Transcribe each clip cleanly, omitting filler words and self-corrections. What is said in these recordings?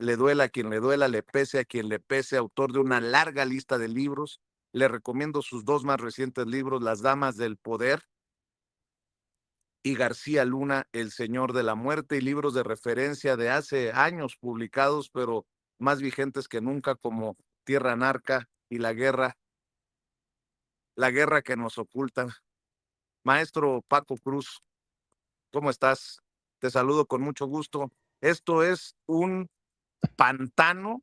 le duela a quien le duela, le pese a quien le pese, autor de una larga lista de libros. Le recomiendo sus 2 más recientes libros, Las Damas del Poder y García Luna, El Señor de la Muerte, y libros de referencia de hace años publicados, pero más vigentes que nunca, como Tierra Narca y La Guerra que nos oculta. Maestro Paco Cruz, ¿cómo estás? Te saludo con mucho gusto. Esto es un pantano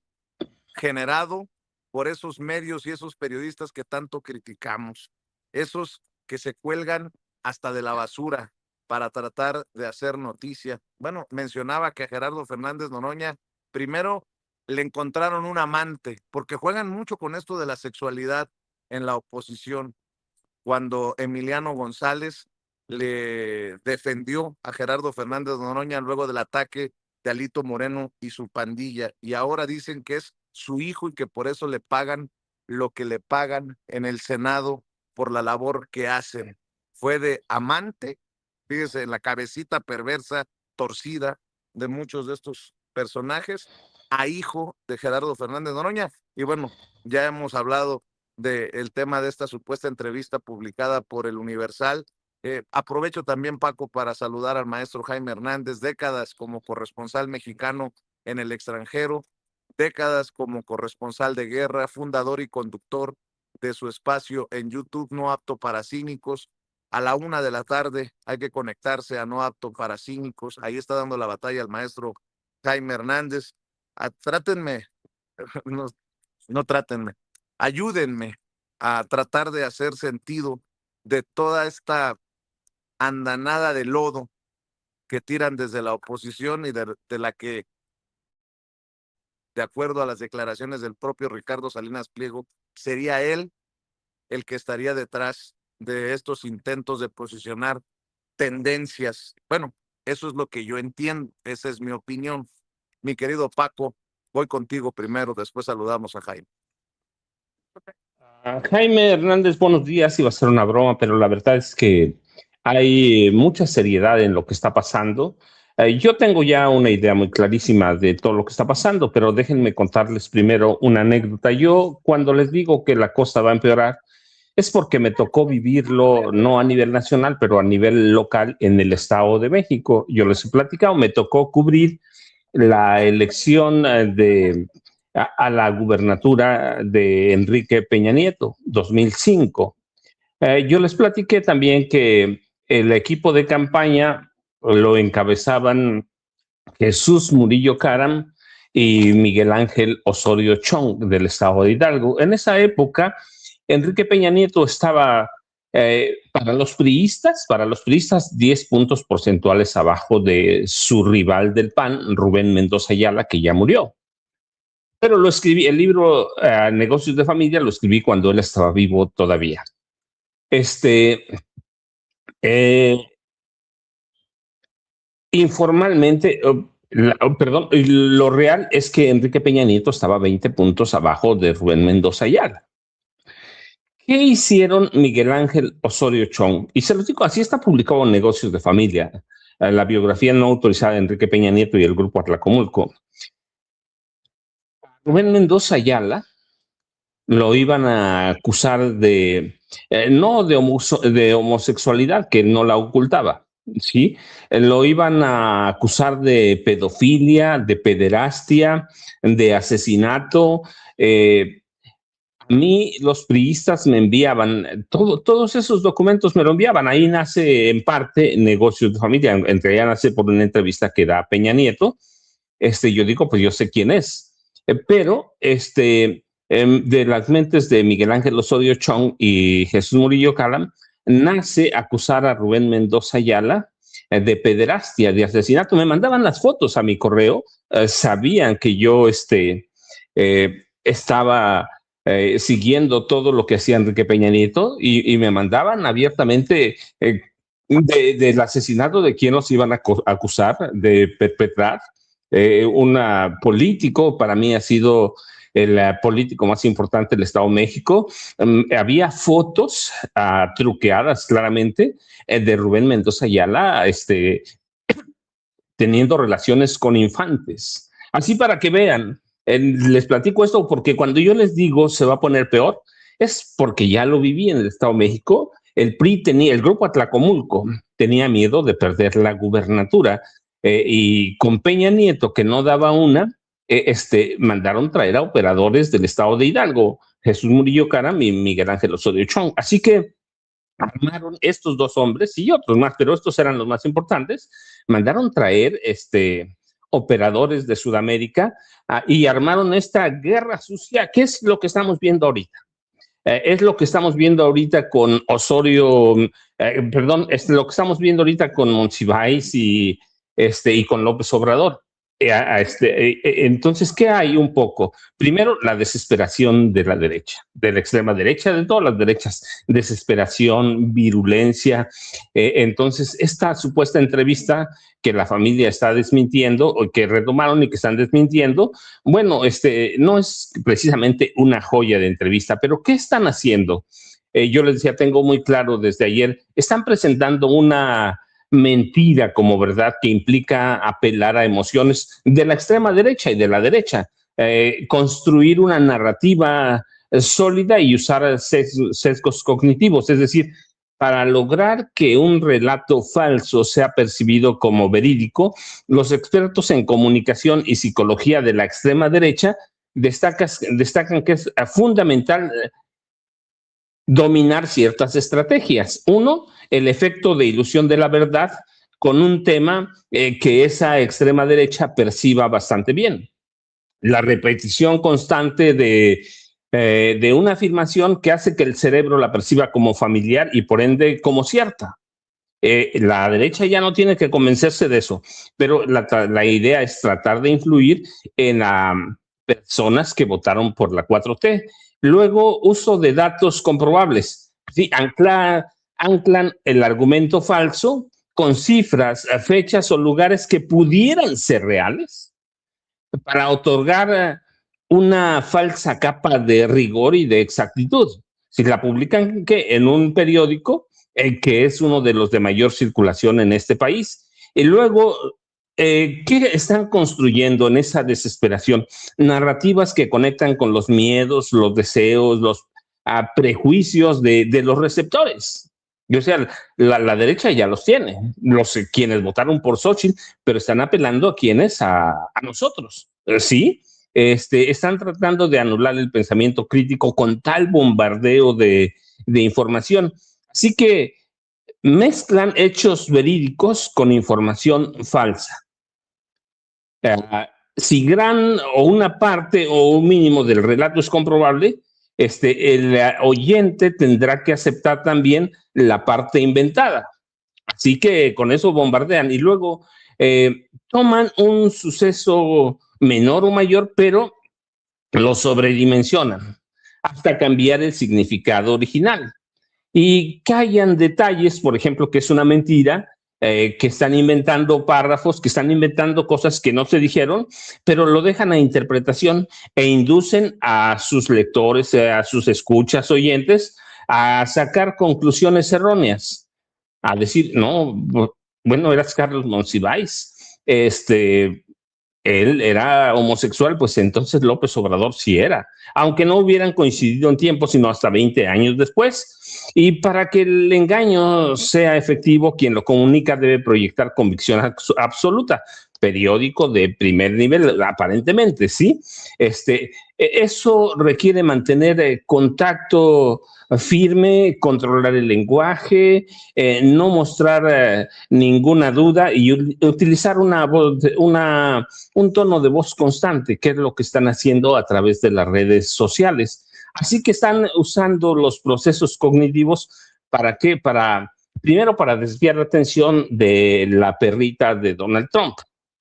generado por esos medios y esos periodistas que tanto criticamos, esos que se cuelgan hasta de la basura para tratar de hacer noticia. Bueno, mencionaba que a Gerardo Fernández Noroña primero le encontraron un amante, porque juegan mucho con esto de la sexualidad en la oposición. Cuando Emiliano González le defendió a Gerardo Fernández Noroña luego del ataque de Alito Moreno y su pandilla, y ahora dicen que es su hijo y que por eso le pagan lo que le pagan en el Senado por la labor que hacen. Fue de amante, fíjese, en la cabecita perversa, torcida de muchos de estos personajes, a hijo de Gerardo Fernández Noroña. Y bueno, ya hemos hablado del tema de esta supuesta entrevista publicada por el Universal. Aprovecho también, Paco, para saludar al maestro Jaime Hernández, décadas como corresponsal mexicano en el extranjero, décadas como corresponsal de guerra, fundador y conductor de su espacio en YouTube, No Apto para Cínicos. A la 1 de la tarde hay que conectarse a No Apto para Cínicos. Ahí está dando la batalla el maestro Jaime Hernández. Trátenme, no, no trátenme, ayúdenme a tratar de hacer sentido de toda esta andanada de lodo que tiran desde la oposición y de la que, de acuerdo a las declaraciones del propio Ricardo Salinas Pliego, sería él el que estaría detrás de estos intentos de posicionar tendencias. Bueno, eso es lo que yo entiendo, esa es mi opinión. Mi querido Paco, voy contigo primero, después saludamos a Jaime. Jaime Hernández, buenos días. Iba a ser una broma, pero la verdad es que hay mucha seriedad en lo que está pasando. Yo tengo ya una idea muy clarísima de todo lo que está pasando, pero déjenme contarles primero una anécdota. Yo, cuando les digo que la cosa va a empeorar, es porque me tocó vivirlo no a nivel nacional, pero a nivel local en el Estado de México. Yo les he platicado, me tocó cubrir la elección a la gubernatura de Enrique Peña Nieto, 2005. Yo les platiqué también que el equipo de campaña lo encabezaban Jesús Murillo Caram y Miguel Ángel Osorio Chong del estado de Hidalgo. En esa época, Enrique Peña Nieto estaba para los priistas 10 puntos porcentuales abajo de su rival del PAN, Rubén Mendoza Ayala, que ya murió. Pero lo escribí, el libro Negocios de Familia lo escribí cuando él estaba vivo todavía. Informalmente, perdón, lo real es que Enrique Peña Nieto estaba 20 puntos abajo de Rubén Mendoza Ayala. ¿Qué hicieron Miguel Ángel Osorio Chong? Y se lo digo, así está publicado en Negocios de Familia, la biografía no autorizada de Enrique Peña Nieto y el grupo Atlacomulco. Rubén Mendoza Ayala lo iban a acusar de, no de homosexualidad, que no la ocultaba, ¿sí? Lo iban a acusar de pedofilia, de pederastia, de asesinato. A mí los priistas me enviaban, todos esos documentos me lo enviaban. Ahí nace en parte Negocios de Familia, entre allá nace por una entrevista que da Peña Nieto. Yo digo, pues yo sé quién es, pero de las mentes de Miguel Ángel Osorio Chong y Jesús Murillo Caram, nace acusar a Rubén Mendoza Ayala de pederastia, de asesinato. Me mandaban las fotos a mi correo, sabían que yo estaba siguiendo todo lo que hacía Enrique Peña Nieto y me mandaban abiertamente del asesinato de quien los iban a acusar de perpetrar. Un político, para mí ha sido el político más importante del Estado de México. Había fotos truqueadas claramente de Rubén Mendoza Ayala teniendo relaciones con infantes. Así para que vean, les platico esto porque cuando yo les digo se va a poner peor, es porque ya lo viví en el Estado de México. El PRI tenía, el grupo Atlacomulco tenía miedo de perder la gubernatura y con Peña Nieto, que no daba una, mandaron traer a operadores del Estado de Hidalgo, Jesús Murillo Caram y Miguel Ángel Osorio Chong. Así que armaron estos dos hombres y otros más, pero estos eran los más importantes, mandaron traer operadores de Sudamérica y armaron esta guerra sucia, que es lo que estamos viendo ahorita. Es lo que estamos viendo ahorita con Osorio, perdón, es lo que estamos viendo ahorita con Monsiváis y con López Obrador. Entonces, ¿qué hay un poco? Primero, la desesperación de la derecha, de la extrema derecha, de todas las derechas, desesperación, virulencia. Entonces, esta supuesta entrevista que la familia está desmintiendo, o que retomaron y que están desmintiendo, bueno, no es precisamente una joya de entrevista, pero ¿qué están haciendo? Yo les decía, tengo muy claro desde ayer, están presentando una mentira como verdad que implica apelar a emociones de la extrema derecha y de la derecha, construir una narrativa sólida y usar sesgos cognitivos, es decir, para lograr que un relato falso sea percibido como verídico, los expertos en comunicación y psicología de la extrema derecha destacan que es fundamental dominar ciertas estrategias. Uno, el efecto de ilusión de la verdad con un tema que esa extrema derecha perciba bastante bien. La repetición constante de una afirmación que hace que el cerebro la perciba como familiar y por ende como cierta. La derecha ya no tiene que convencerse de eso, pero la idea es tratar de influir en las personas que votaron por la 4T. Luego, uso de datos comprobables. Sí, anclan el argumento falso con cifras, fechas o lugares que pudieran ser reales para otorgar una falsa capa de rigor y de exactitud. Si la publican en un periódico, que es uno de los de mayor circulación en este país, y luego, ¿qué están construyendo en esa desesperación? Narrativas que conectan con los miedos, los deseos, los prejuicios de los receptores. O sea, la derecha ya los tiene, quienes votaron por Xochitl, pero están apelando a quienes, a nosotros, ¿sí? Están tratando de anular el pensamiento crítico con tal bombardeo de información. Así que mezclan hechos verídicos con información falsa. Si gran o una parte o un mínimo del relato es comprobable, el oyente tendrá que aceptar también la parte inventada. Así que con eso bombardean y luego toman un suceso menor o mayor, pero lo sobredimensionan hasta cambiar el significado original. Y callan detalles, por ejemplo, que es una mentira, que están inventando párrafos, que están inventando cosas que no se dijeron, pero lo dejan a interpretación e inducen a sus lectores, a sus escuchas, oyentes, a sacar conclusiones erróneas, a decir, no, bueno, eras Carlos Monsiváis, él era homosexual, pues entonces López Obrador sí era, aunque no hubieran coincidido en tiempo, sino hasta 20 años después. Y para que el engaño sea efectivo, quien lo comunica debe proyectar convicción absoluta. Periódico de primer nivel, aparentemente, ¿sí? Eso requiere mantener contacto firme, controlar el lenguaje, no mostrar ninguna duda y utilizar un tono de voz constante, que es lo que están haciendo a través de las redes sociales. Así que están usando los procesos cognitivos ¿para qué? Primero, para desviar la atención de la perrita de Donald Trump.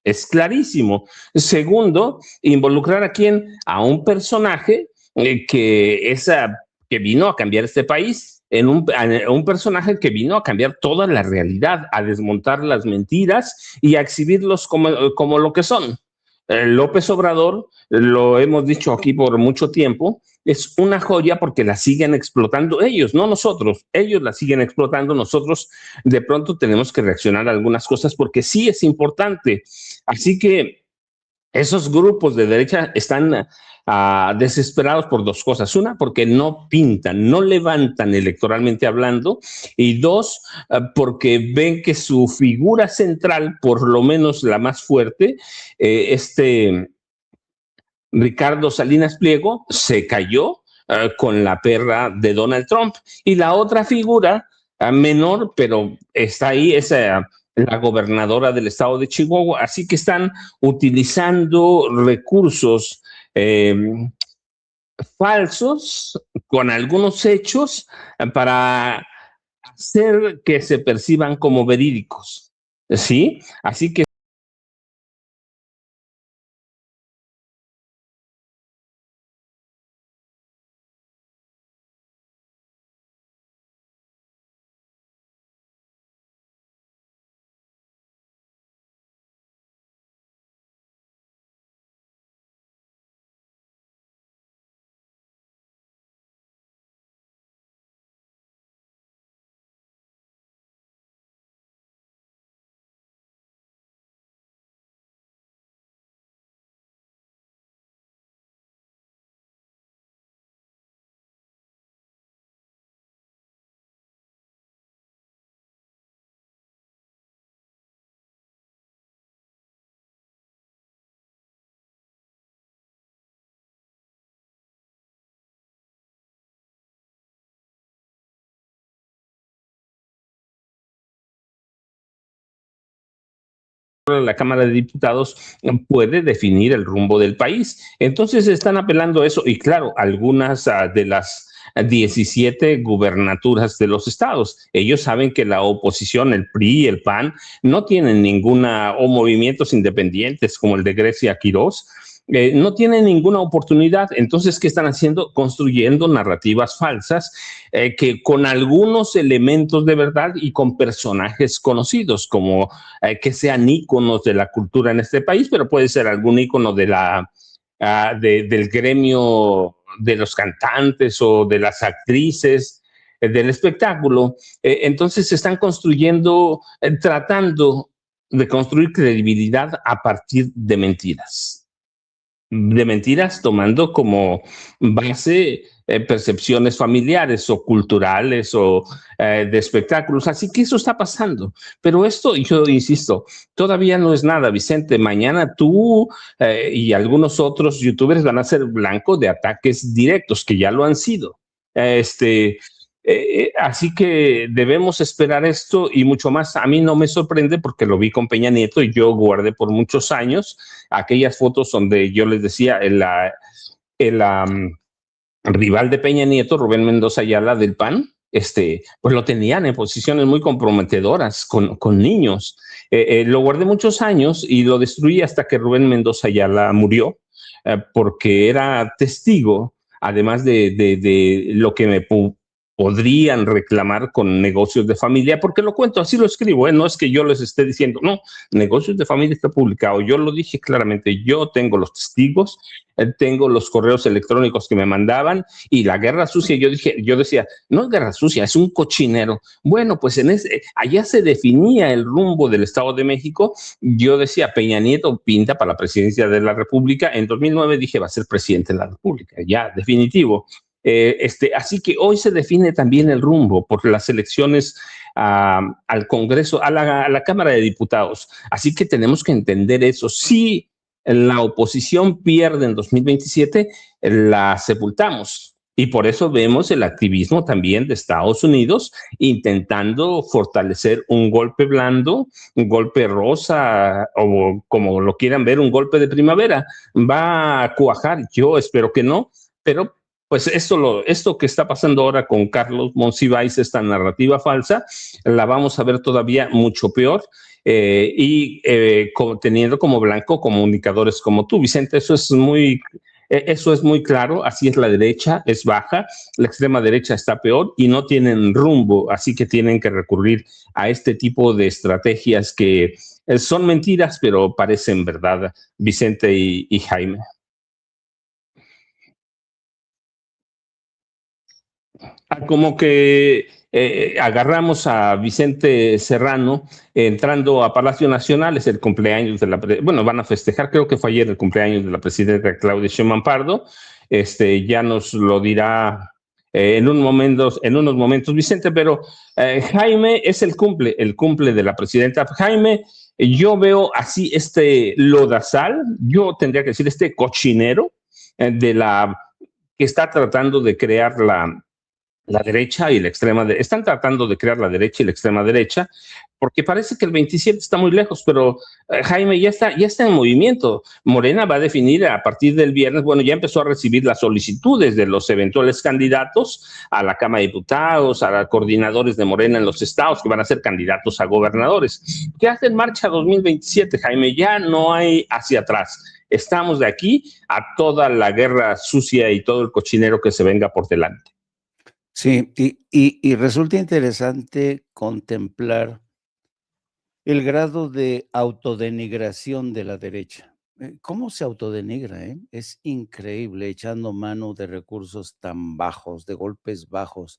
Es clarísimo. Segundo, involucrar a quién? A un personaje que vino a cambiar este país, un personaje que vino a cambiar toda la realidad, a desmontar las mentiras y a exhibirlos como lo que son. López Obrador, lo hemos dicho aquí por mucho tiempo, es una joya porque la siguen explotando ellos, no nosotros. Ellos la siguen explotando, nosotros de pronto tenemos que reaccionar a algunas cosas porque sí es importante. Así que Esos grupos de derecha están desesperados por dos cosas. Una, porque no pintan, no levantan electoralmente hablando. Y dos, porque ven que su figura central, por lo menos la más fuerte, Ricardo Salinas Pliego, se cayó con la perra de Donald Trump. Y la otra figura, menor, pero está ahí, es la gobernadora del estado de Chihuahua. Así que están utilizando recursos falsos con algunos hechos para hacer que se perciban como verídicos. ¿Sí? Así que la Cámara de Diputados puede definir el rumbo del país. Entonces están apelando a eso y claro, algunas de las 17 gubernaturas de los estados. Ellos saben que la oposición, el PRI y el PAN, no tienen ninguna, o movimientos independientes como el de Grecia Quirós, no tienen ninguna oportunidad. Entonces, ¿qué están haciendo? Construyendo narrativas falsas que con algunos elementos de verdad y con personajes conocidos, como que sean íconos de la cultura en este país, pero puede ser algún ícono de del gremio de los cantantes o de las actrices del espectáculo. Entonces se están construyendo, tratando de construir credibilidad a partir de mentiras tomando como base percepciones familiares o culturales o de espectáculos. Así que eso está pasando. Pero esto, yo insisto, todavía no es nada, Vicente. Mañana tú y algunos otros youtubers van a ser blanco de ataques directos, que ya lo han sido. Así que debemos esperar esto y mucho más. A mí no me sorprende porque lo vi con Peña Nieto y yo guardé por muchos años aquellas fotos donde yo les decía el rival de Peña Nieto, Rubén Mendoza Ayala del PAN, pues lo tenían en posiciones muy comprometedoras con niños. Lo guardé muchos años y lo destruí hasta que Rubén Mendoza Ayala murió, porque era testigo, además de lo que me podrían reclamar con negocios de familia, porque lo cuento, así lo escribo, no es que yo les esté diciendo, no, negocios de familia está publicado, yo lo dije claramente, yo tengo los testigos, tengo los correos electrónicos que me mandaban y la guerra sucia, yo decía, no es guerra sucia, es un cochinero. Bueno, pues allá se definía el rumbo del Estado de México. Yo decía, Peña Nieto pinta para la presidencia de la República. En 2009 dije, va a ser presidente de la República, ya, definitivo. Así que hoy se define también el rumbo por las elecciones al Congreso, a la Cámara de Diputados. Así que tenemos que entender eso. Si la oposición pierde en 2027, la sepultamos. Y por eso vemos el activismo también de Estados Unidos intentando fortalecer un golpe blando, un golpe rosa, o como lo quieran ver, un golpe de primavera. Va a cuajar, yo espero que no, pero pues esto que está pasando ahora con Carlos Monsiváis, esta narrativa falsa, la vamos a ver todavía mucho peor. Teniendo como blanco comunicadores como tú, Vicente, eso es muy claro, así es la derecha, es baja, la extrema derecha está peor y no tienen rumbo, así que tienen que recurrir a este tipo de estrategias que son mentiras, pero parecen verdad, Vicente y Jaime. Como que agarramos a Vicente Serrano entrando a Palacio Nacional, es el cumpleaños de bueno, van a festejar, creo que fue ayer el cumpleaños de la presidenta Claudia Sheinbaum Pardo, ya nos lo dirá en unos momentos Vicente, pero Jaime es el cumple de la presidenta. Jaime, yo veo así este lodazal, yo tendría que decir este cochinero de la que está tratando de crear la derecha y la extrema derecha. Están tratando de crear la derecha y la extrema derecha, porque parece que el 27 está muy lejos, pero Jaime ya está en movimiento. Morena va a definir a partir del viernes, bueno, ya empezó a recibir las solicitudes de los eventuales candidatos a la Cámara de Diputados, a los coordinadores de Morena en los estados que van a ser candidatos a gobernadores. ¿Qué hace en marcha 2027, Jaime? Ya no hay hacia atrás. Estamos de aquí a toda la guerra sucia y todo el cochinero que se venga por delante. Sí, y resulta interesante contemplar el grado de autodenigración de la derecha. ¿Cómo se autodenigra? Es increíble, echando mano de recursos tan bajos, de golpes bajos,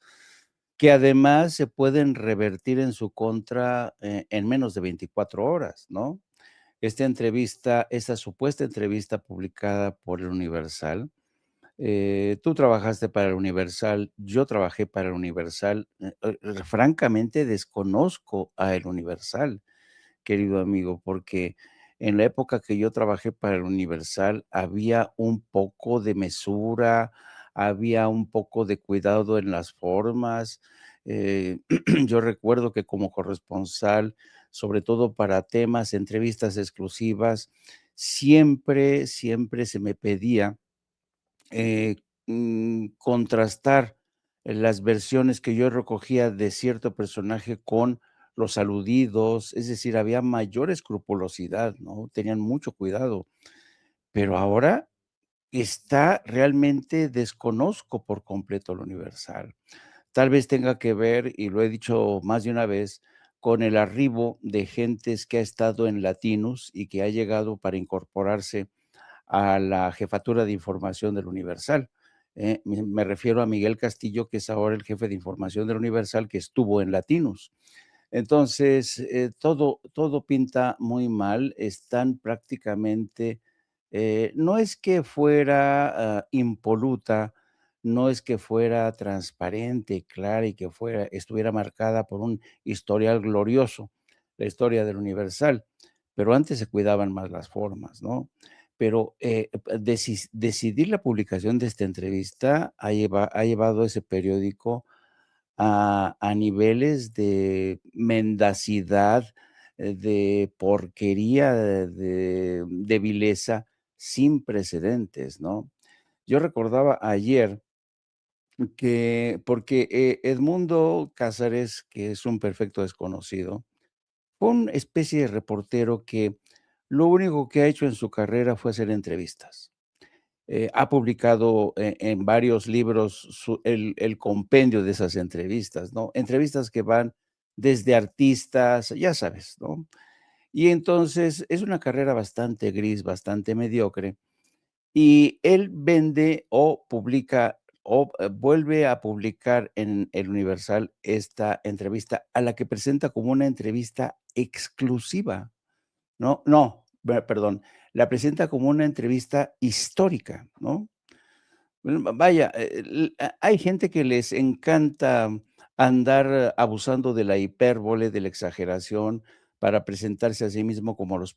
que además se pueden revertir en su contra en menos de 24 horas, ¿no? Esta supuesta entrevista publicada por el Universal. Tú trabajaste para el Universal, yo trabajé para el Universal. Francamente desconozco a el Universal, querido amigo, porque en la época que yo trabajé para el Universal había un poco de mesura, había un poco de cuidado en las formas. Yo recuerdo que como corresponsal, sobre todo para temas, entrevistas exclusivas, siempre se me pedía eh, contrastar las versiones que yo recogía de cierto personaje con los aludidos, es decir, había mayor escrupulosidad, ¿no? Tenían mucho cuidado, pero ahora realmente desconozco por completo lo Universal. Tal vez tenga que ver, y lo he dicho más de una vez, con el arribo de gentes que ha estado en Latinos y que ha llegado para incorporarse a la jefatura de información del Universal. Me refiero a Miguel Castillo, que es ahora el jefe de información del Universal, que estuvo en Latinos. Entonces, todo pinta muy mal. Están prácticamente, no es que fuera impoluta, no es que fuera transparente, clara y que estuviera marcada por un historial glorioso, la historia del Universal, pero antes se cuidaban más las formas, ¿no? Pero decidir la publicación de esta entrevista ha llevado a ese periódico a niveles de mendacidad, de porquería, de vileza sin precedentes, ¿no? Yo recordaba ayer porque Edmundo Cázares, que es un perfecto desconocido, fue una especie de reportero que lo único que ha hecho en su carrera fue hacer entrevistas. Ha publicado en varios libros el compendio de esas entrevistas, ¿no? Entrevistas que van desde artistas, ya sabes, ¿no? Y entonces es una carrera bastante gris, bastante mediocre, y él vende o publica o vuelve a publicar en el Universal esta entrevista, a la que presenta como una entrevista exclusiva. No, perdón, la presenta como una entrevista histórica, ¿no? Vaya, hay gente que les encanta andar abusando de la hipérbole, de la exageración, para presentarse a sí mismo como los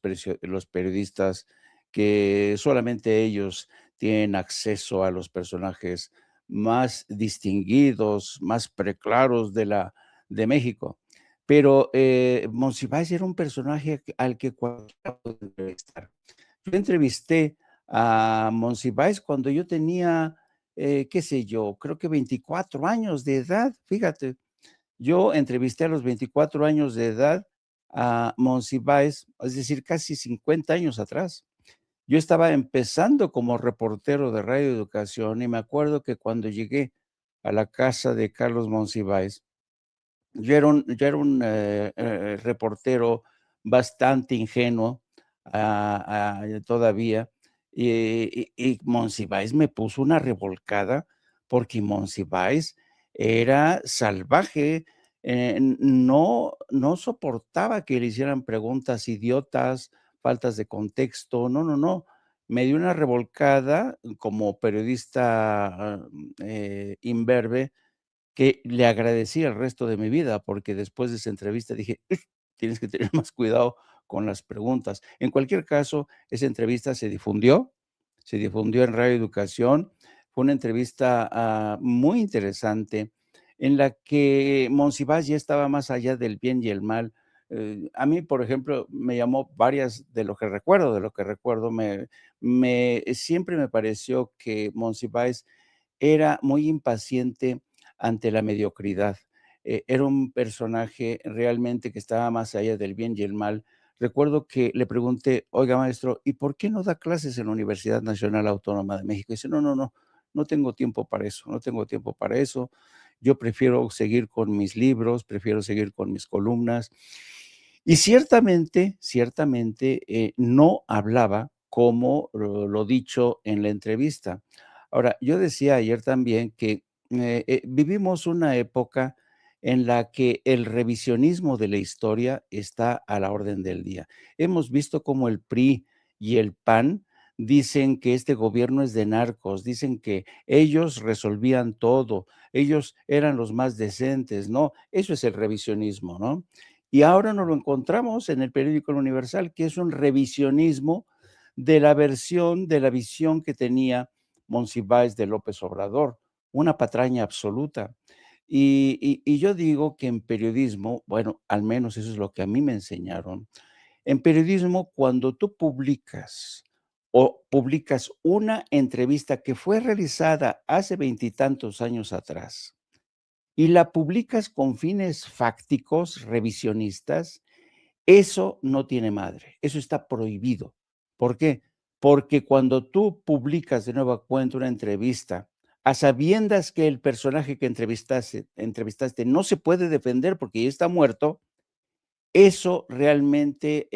periodistas que solamente ellos tienen acceso a los personajes más distinguidos, más preclaros de México. Pero Monsiváis era un personaje al que cualquiera puede entrevistar. Yo entrevisté a Monsiváis cuando yo tenía, qué sé yo, creo que 24 años de edad, fíjate. Yo entrevisté a los 24 años de edad a Monsiváis, es decir, casi 50 años atrás. Yo estaba empezando como reportero de Radio Educación y me acuerdo que cuando llegué a la casa de Carlos Monsiváis, yo era un reportero bastante ingenuo todavía, y Monsiváis me puso una revolcada porque Monsiváis era salvaje, no soportaba que le hicieran preguntas idiotas, faltas de contexto, no, no, no. Me dio una revolcada como periodista, imberbe, que le agradecí el resto de mi vida, porque después de esa entrevista dije: "Uf, tienes que tener más cuidado con las preguntas". En cualquier caso, esa entrevista se difundió en Radio Educación. Fue una entrevista, muy interesante, en la que Monsiváis ya estaba más allá del bien y el mal. A mí, por ejemplo, me llamó varias de lo que recuerdo, siempre me pareció que Monsiváis era muy impaciente ante la mediocridad. Era un personaje realmente que estaba más allá del bien y el mal. Recuerdo que le pregunté: "Oiga, maestro, ¿y por qué no da clases en la Universidad Nacional Autónoma de México?". Dice: "No, no, no, no tengo tiempo para eso, no tengo tiempo para eso. Yo prefiero seguir con mis libros, prefiero seguir con mis columnas". Y ciertamente, no hablaba como lo dicho en la entrevista. Ahora, yo decía ayer también que, vivimos una época en la que el revisionismo de la historia está a la orden del día. Hemos visto cómo el PRI y el PAN dicen que este gobierno es de narcos, dicen que ellos resolvían todo, ellos eran los más decentes, ¿no? Eso es el revisionismo, ¿no? Y ahora nos lo encontramos en el periódico El Universal, que es un revisionismo de la versión, de la visión que tenía Monsiváis de López Obrador, una patraña absoluta. Y yo digo que en periodismo, bueno, al menos eso es lo que a mí me enseñaron, en periodismo, cuando tú publicas o publicas una entrevista que fue realizada hace veintitantos años atrás y la publicas con fines fácticos, revisionistas, eso no tiene madre, eso está prohibido. ¿Por qué? Porque cuando tú publicas de nueva cuenta una entrevista, a sabiendas que el personaje que entrevistaste no se puede defender porque ya está muerto, eso realmente,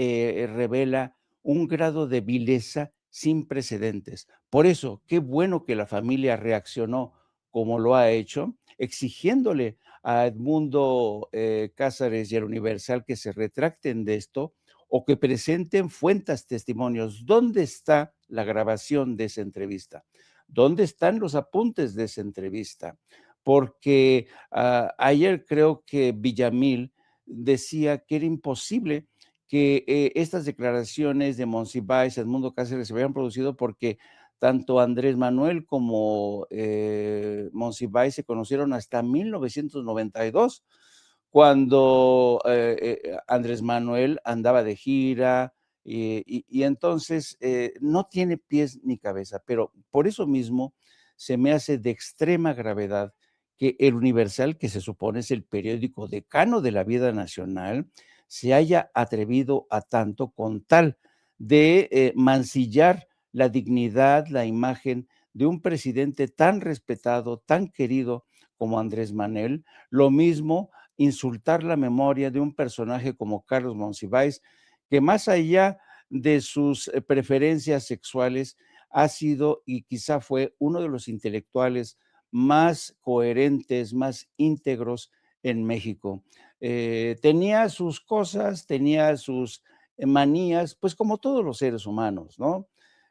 revela un grado de vileza sin precedentes. Por eso, qué bueno que la familia reaccionó como lo ha hecho, exigiéndole a Edmundo, Cázares y al Universal que se retracten de esto o que presenten fuentes, testimonios. ¿Dónde está la grabación de esa entrevista? ¿Dónde están los apuntes de esa entrevista? Porque, ayer creo que Villamil decía que era imposible que, estas declaraciones de Monsiváis, Edmundo Cáceres, se hubieran producido porque tanto Andrés Manuel como, Monsiváis se conocieron hasta 1992, cuando, Andrés Manuel andaba de gira, y entonces, no tiene pies ni cabeza, pero por eso mismo se me hace de extrema gravedad que El Universal, que se supone es el periódico decano de la vida nacional, se haya atrevido a tanto con tal de, mancillar la dignidad, la imagen de un presidente tan respetado, tan querido como Andrés Manuel. Lo mismo insultar la memoria de un personaje como Carlos Monsiváis, que más allá de sus, preferencias sexuales, ha sido y quizá fue uno de los intelectuales más coherentes, más íntegros en México. Tenía sus cosas, tenía sus manías, pues como todos los seres humanos, ¿no?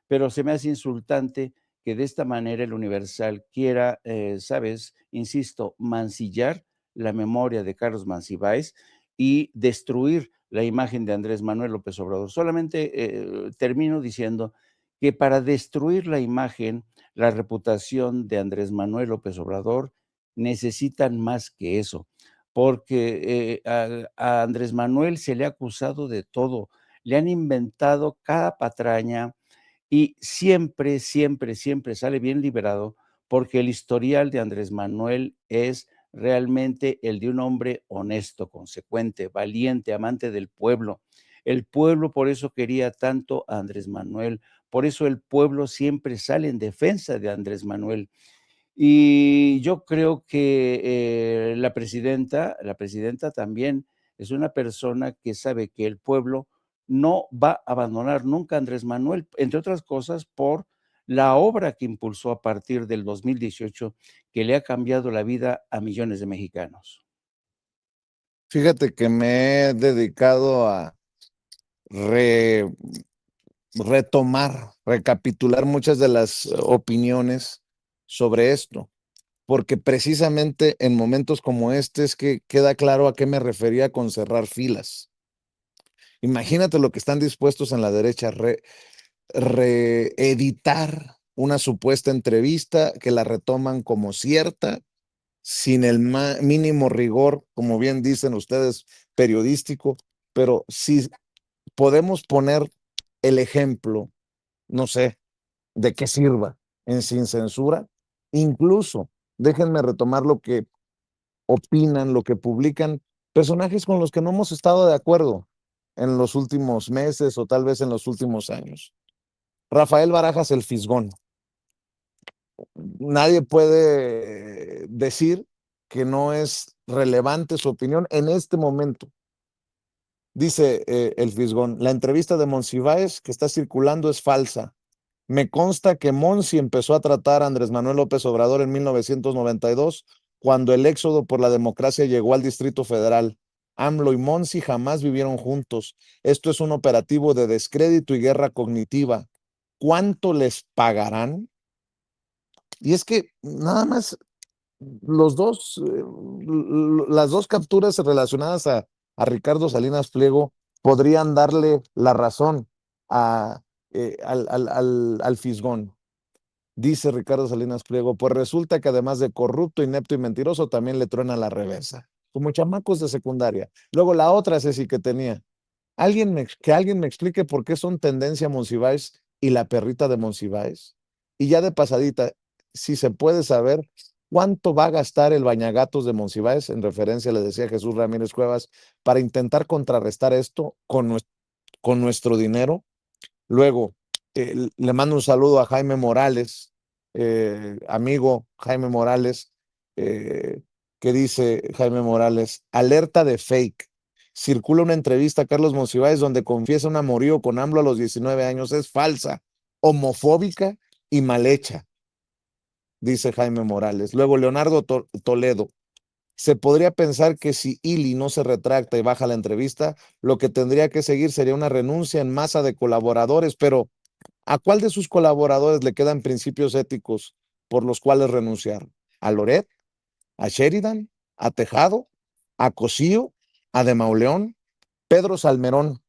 Pero se me hace insultante que de esta manera el Universal quiera, ¿sabes? Insisto, mancillar la memoria de Carlos Monsiváis y destruir la imagen de Andrés Manuel López Obrador. Solamente, termino diciendo que para destruir la imagen, la reputación de Andrés Manuel López Obrador, necesitan más que eso, porque, a Andrés Manuel se le ha acusado de todo, le han inventado cada patraña y siempre, siempre, siempre sale bien liberado, porque el historial de Andrés Manuel es realmente el de un hombre honesto, consecuente, valiente, amante del pueblo. El pueblo por eso quería tanto a Andrés Manuel, por eso el pueblo siempre sale en defensa de Andrés Manuel. Y yo creo que, la presidenta también es una persona que sabe que el pueblo no va a abandonar nunca a Andrés Manuel, entre otras cosas, por la obra que impulsó a partir del 2018, que le ha cambiado la vida a millones de mexicanos. Fíjate que me he dedicado a retomar, recapitular muchas de las opiniones sobre esto, porque precisamente en momentos como este es que queda claro a qué me refería con cerrar filas. Imagínate lo que están dispuestos en la derecha, reeditar una supuesta entrevista que la retoman como cierta, sin el mínimo rigor, como bien dicen ustedes, periodístico, pero si podemos poner el ejemplo, no sé, de qué sirva en Sin Censura, incluso déjenme retomar lo que opinan, lo que publican personajes con los que no hemos estado de acuerdo en los últimos meses o tal vez en los últimos años. Rafael Barajas, el Fisgón. Nadie puede decir que no es relevante su opinión en este momento. Dice el Fisgón, la entrevista de Monsiváis que está circulando es falsa. Me consta que Monsi empezó a tratar a Andrés Manuel López Obrador en 1992, cuando el éxodo por la democracia llegó al Distrito Federal. AMLO y Monsi jamás vivieron juntos. Esto es un operativo de descrédito y guerra cognitiva. ¿Cuánto les pagarán? Y es que nada más las dos capturas relacionadas a Ricardo Salinas Pliego podrían darle la razón al Fisgón. Dice Ricardo Salinas Pliego, pues resulta que además de corrupto, inepto y mentiroso, también le truena la reversa, como chamacos de secundaria. Luego la otra Ceci que tenía, que alguien me explique por qué son tendencia Monsiváis y la perrita de Monsiváis. Y ya de pasadita, si se puede saber cuánto va a gastar el bañagatos de Monsiváis, en referencia, le decía Jesús Ramírez Cuevas, para intentar contrarrestar esto con nuestro dinero. Luego, le mando un saludo a Jaime Morales, amigo Jaime Morales, que dice Jaime Morales, alerta de fake. Circula una entrevista a Carlos Monsiváis donde confiesa un amorío con AMLO a los 19 años. Es falsa, homofóbica y mal hecha, dice Jaime Morales. Luego, Leonardo Toledo. Se podría pensar que si Ili no se retracta y baja la entrevista, lo que tendría que seguir sería una renuncia en masa de colaboradores, pero ¿a cuál de sus colaboradores le quedan principios éticos por los cuales renunciar? ¿A Loret? ¿A Sheridan? ¿A Tejado? ¿A Cosío? ¿A De Mauleón? Pedro Salmerón.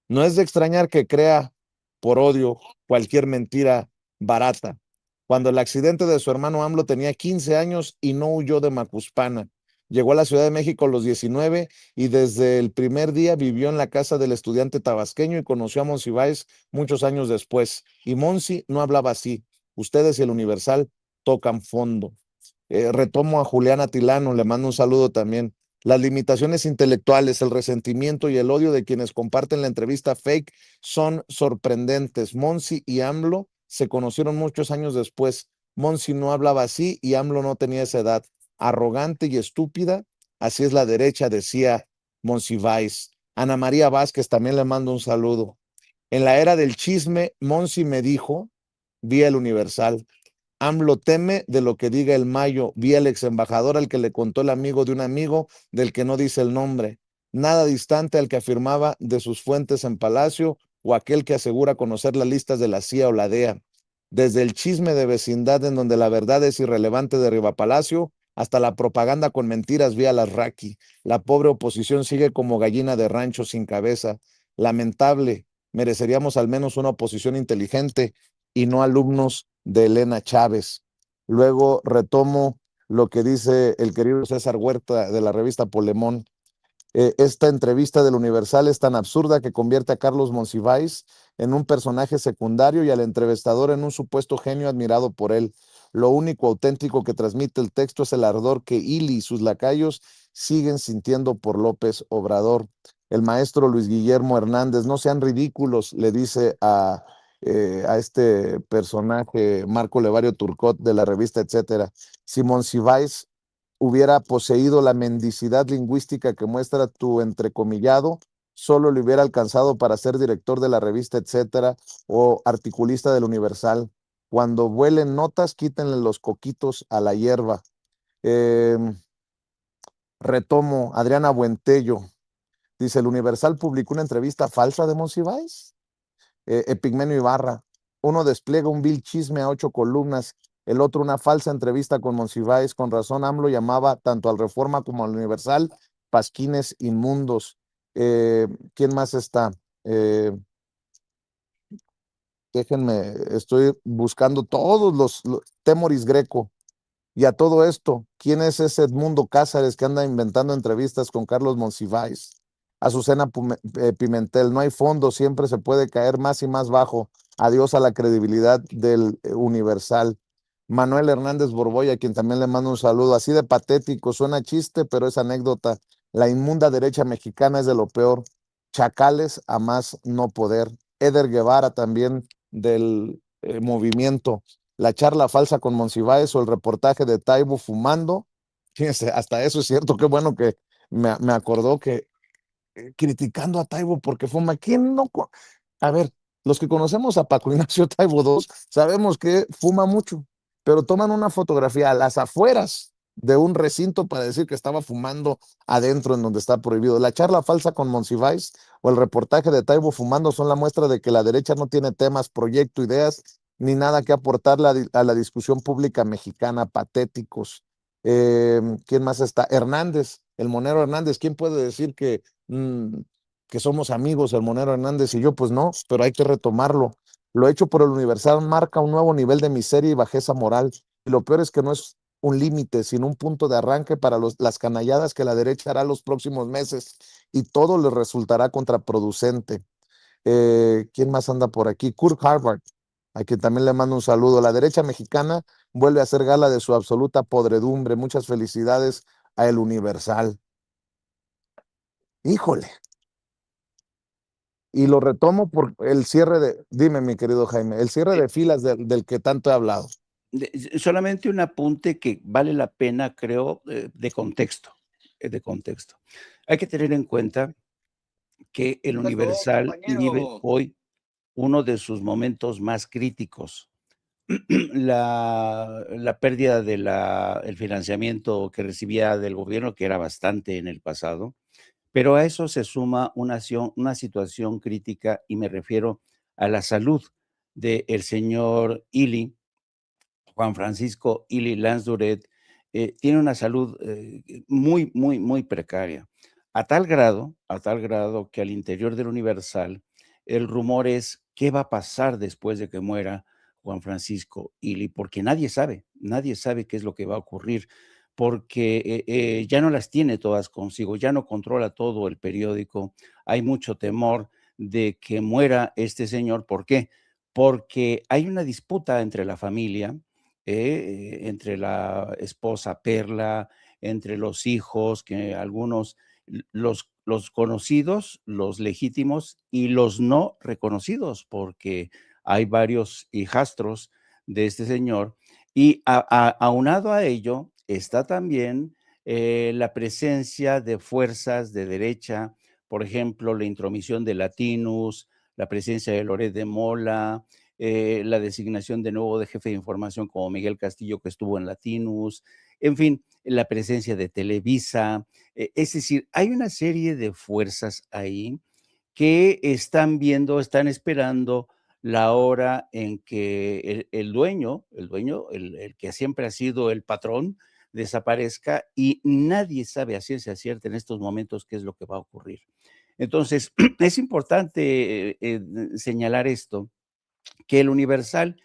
No es de extrañar que crea por odio cualquier mentira barata. Cuando el accidente de su hermano AMLO tenía 15 años y no huyó de Macuspana. Llegó a la Ciudad de México a los 19 y desde el primer día vivió en la casa del estudiante tabasqueño y conoció a Monsiváis muchos años después. Y Monsi no hablaba así. Ustedes y el Universal tocan fondo. Retomo a Julián Atilano, le mando un saludo también. Las limitaciones intelectuales, el resentimiento y el odio de quienes comparten la entrevista fake son sorprendentes. Monsi y AMLO se conocieron muchos años después. Monsi no hablaba así y AMLO no tenía esa edad. Arrogante y estúpida, así es la derecha, decía Monsiváis. Ana María Vázquez, también le mando un saludo. En la era del chisme, Monsi me dijo, vía el Universal, AMLO teme de lo que diga el Mayo, vía el ex embajador al que le contó el amigo de un amigo del que no dice el nombre, nada distante al que afirmaba de sus fuentes en Palacio o aquel que asegura conocer las listas de la CIA o la DEA. Desde el chisme de vecindad en donde la verdad es irrelevante de Riva Palacio hasta la propaganda con mentiras vía las Raki. La pobre oposición sigue como gallina de rancho sin cabeza. Lamentable, mereceríamos al menos una oposición inteligente y no alumnos de Elena Chávez. Luego retomo lo que dice el querido César Huerta de la revista Polemón. Esta entrevista del Universal es tan absurda que convierte a Carlos Monsiváis en un personaje secundario y al entrevistador en un supuesto genio admirado por él. Lo único auténtico que transmite el texto es el ardor que Ili y sus lacayos siguen sintiendo por López Obrador. El maestro Luis Guillermo Hernández, no sean ridículos, le dice a este personaje, Marco Levario Turcot de la revista Etcétera. Si Monsiváis hubiera poseído la mendicidad lingüística que muestra tu entrecomillado, solo le hubiera alcanzado para ser director de la revista Etcétera o articulista del Universal. Cuando vuelen notas, quítenle los coquitos a la hierba. Retomo, Adriana Buentello. Dice, el Universal publicó una entrevista falsa de Monsiváis. Epigmenio Ibarra. Uno despliega un vil chisme a 8 columnas, el otro una falsa entrevista con Monsiváis. Con razón AMLO llamaba tanto al Reforma como al Universal pasquines inmundos. ¿Quién más está? Déjenme, estoy buscando todos los Temoris Greco. Y a todo esto, ¿quién es ese Edmundo Cázares que anda inventando entrevistas con Carlos Monsiváis? Azucena Pimentel, no hay fondo, siempre se puede caer más y más bajo. Adiós a la credibilidad del Universal. Manuel Hernández Borboya, a quien también le mando un saludo. Así de patético, suena chiste, pero es anécdota. La inmunda derecha mexicana es de lo peor. Chacales a más no poder. Eder Guevara también del movimiento. La charla falsa con Monsiváis o el reportaje de Taibo fumando. Fíjense, hasta eso es cierto, qué bueno que me acordó que criticando a Taibo porque fuma. ¿Quién no? A ver, los que conocemos a Paco Ignacio Taibo II sabemos que fuma mucho, pero toman una fotografía a las afueras de un recinto para decir que estaba fumando adentro en donde está prohibido. La charla falsa con Monsiváis o el reportaje de Taibo fumando son la muestra de que la derecha no tiene temas, proyecto, ideas, ni nada que aportarle a la discusión pública mexicana. Patéticos. ¿Quién más está? Hernández, el Monero Hernández. ¿Quién puede decir que somos amigos, el Monero Hernández y yo? Pues no, pero hay que retomarlo. Lo hecho por el Universal marca un nuevo nivel de miseria y bajeza moral. Y lo peor es que no es un límite, sino un punto de arranque para las canalladas que la derecha hará los próximos meses, y todo le resultará contraproducente. ¿Quién más anda por aquí? Kurt Harvard, a quien también le mando un saludo. La derecha mexicana vuelve a hacer gala de su absoluta podredumbre. Muchas felicidades a El Universal. Híjole. Y lo retomo por el cierre dime, mi querido Jaime, el cierre de filas del que tanto he hablado. Solamente un apunte que vale la pena, creo, de contexto. Hay que tener en cuenta que el Universal vive hoy uno de sus momentos más críticos. La pérdida del financiamiento que recibía del gobierno, que era bastante en el pasado, pero a eso se suma una situación crítica, y me refiero a la salud del señor Ili, Juan Francisco Ili Lansdowet. Tiene una salud muy, muy, muy precaria, a tal grado que al interior del Universal el rumor es qué va a pasar después de que muera Juan Francisco Ili, porque nadie sabe qué es lo que va a ocurrir, porque ya no las tiene todas consigo, ya no controla todo el periódico, hay mucho temor de que muera este señor. ¿Por qué? Porque hay una disputa entre la familia, entre la esposa Perla, entre los hijos, que algunos, los conocidos, los legítimos y los no reconocidos, porque hay varios hijastros de este señor. Y aunado a ello está también la presencia de fuerzas de derecha, por ejemplo, la intromisión de Latinus, la presencia de Loret de Mola, la designación de nuevo de jefe de información como Miguel Castillo, que estuvo en Latinus, en fin, la presencia de Televisa. Es decir, hay una serie de fuerzas ahí que están esperando la hora en que el dueño, el que siempre ha sido el patrón, desaparezca, y nadie sabe a ciencia cierta en estos momentos qué es lo que va a ocurrir. Entonces, es importante señalar esto, que el Universal,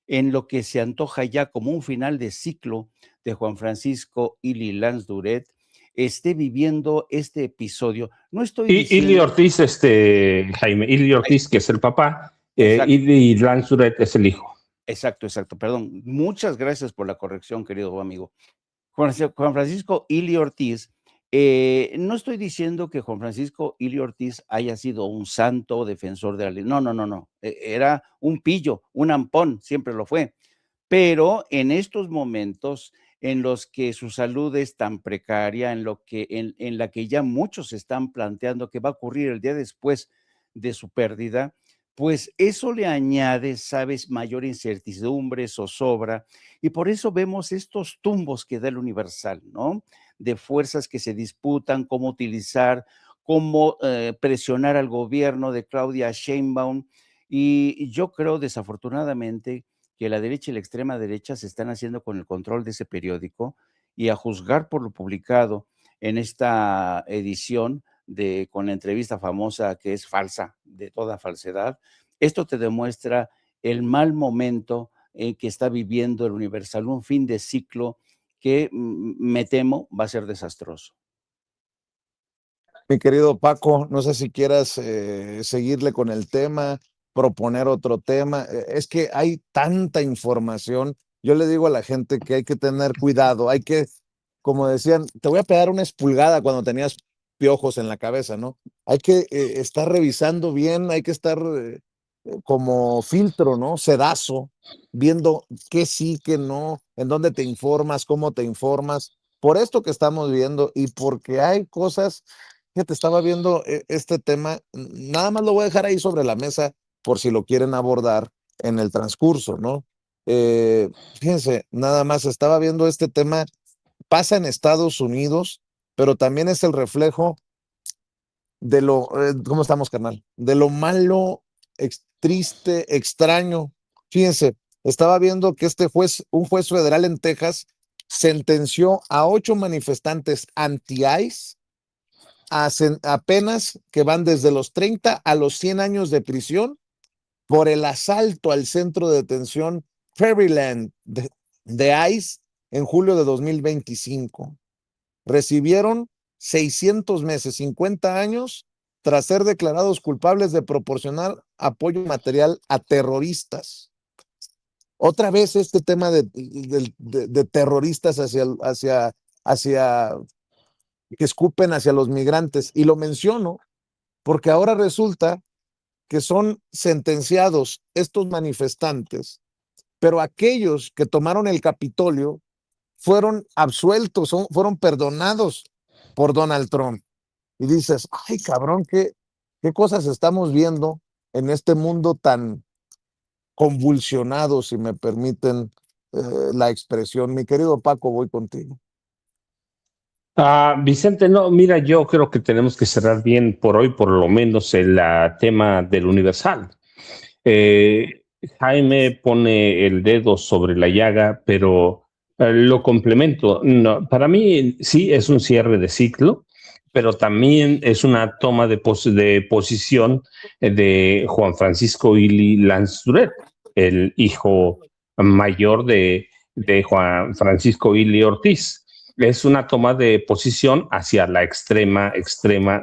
en lo que se antoja ya como un final de ciclo de Juan Francisco Ili Lansdowet, esté viviendo este episodio. No estoy Ili diciendo... Ortiz, Jaime, Ili Ortiz, que es el papá, Exacto, Ili Lansdowet es el hijo. exacto, perdón. Muchas gracias por la corrección, querido amigo. Juan Francisco Ili Ortiz, no estoy diciendo que Juan Francisco Ili Ortiz haya sido un santo defensor de la ley. No. Era un pillo, un ampón, siempre lo fue. Pero en estos momentos en los que su salud es tan precaria, en la que ya muchos están planteando qué va a ocurrir el día después de su pérdida, pues eso le añade, sabes, mayor incertidumbre, zozobra, y por eso vemos estos tumbos que da el Universal, ¿no? De fuerzas que se disputan, cómo utilizar, cómo presionar al gobierno de Claudia Sheinbaum. Y yo creo, desafortunadamente, que la derecha y la extrema derecha se están haciendo con el control de ese periódico y a juzgar por lo publicado en esta edición con la entrevista famosa que es falsa, de toda falsedad. Esto te demuestra el mal momento que está viviendo el Universal, un fin de ciclo que me temo va a ser desastroso. Mi querido Paco, no sé si quieras seguirle con el tema, proponer otro tema. Es que hay tanta información. Yo le digo a la gente que hay que tener cuidado, hay que, como decían, te voy a pegar una espulgada cuando tenías piojos en la cabeza, ¿no? Hay que estar revisando bien, hay que estar como filtro, ¿no? Sedazo, viendo qué sí, qué no, en dónde te informas, cómo te informas, por esto que estamos viendo y porque hay cosas. Fíjate, estaba viendo este tema, nada más lo voy a dejar ahí sobre la mesa por si lo quieren abordar en el transcurso, ¿no? Fíjense, nada más estaba viendo este tema, pasa en Estados Unidos, pero también es el reflejo de lo, ¿cómo estamos, carnal? De lo malo, triste, extraño. Fíjense, estaba viendo que un juez federal en Texas, sentenció a 8 manifestantes anti-ICE a penas que van desde los 30 a los 100 años de prisión por el asalto al centro de detención Fairyland de ICE en julio de 2025. Recibieron 600 meses, 50 años, tras ser declarados culpables de proporcionar apoyo material a terroristas. Otra vez este tema de terroristas hacia que escupen hacia los migrantes. Y lo menciono porque ahora resulta que son sentenciados estos manifestantes, pero aquellos que tomaron el Capitolio fueron absueltos, fueron perdonados por Donald Trump. Y dices, ay cabrón, qué cosas estamos viendo en este mundo tan convulsionado, si me permiten la expresión. Mi querido Paco, voy contigo. Vicente, no, mira, yo creo que tenemos que cerrar bien por hoy, por lo menos el tema del Universal. Eh, Jaime pone el dedo sobre la llaga, pero lo complemento. No, para mí sí es un cierre de ciclo, pero también es una toma de posición de Juan Francisco Ili Lanzuret, el hijo mayor de Juan Francisco Ili Ortiz. Es una toma de posición hacia la extrema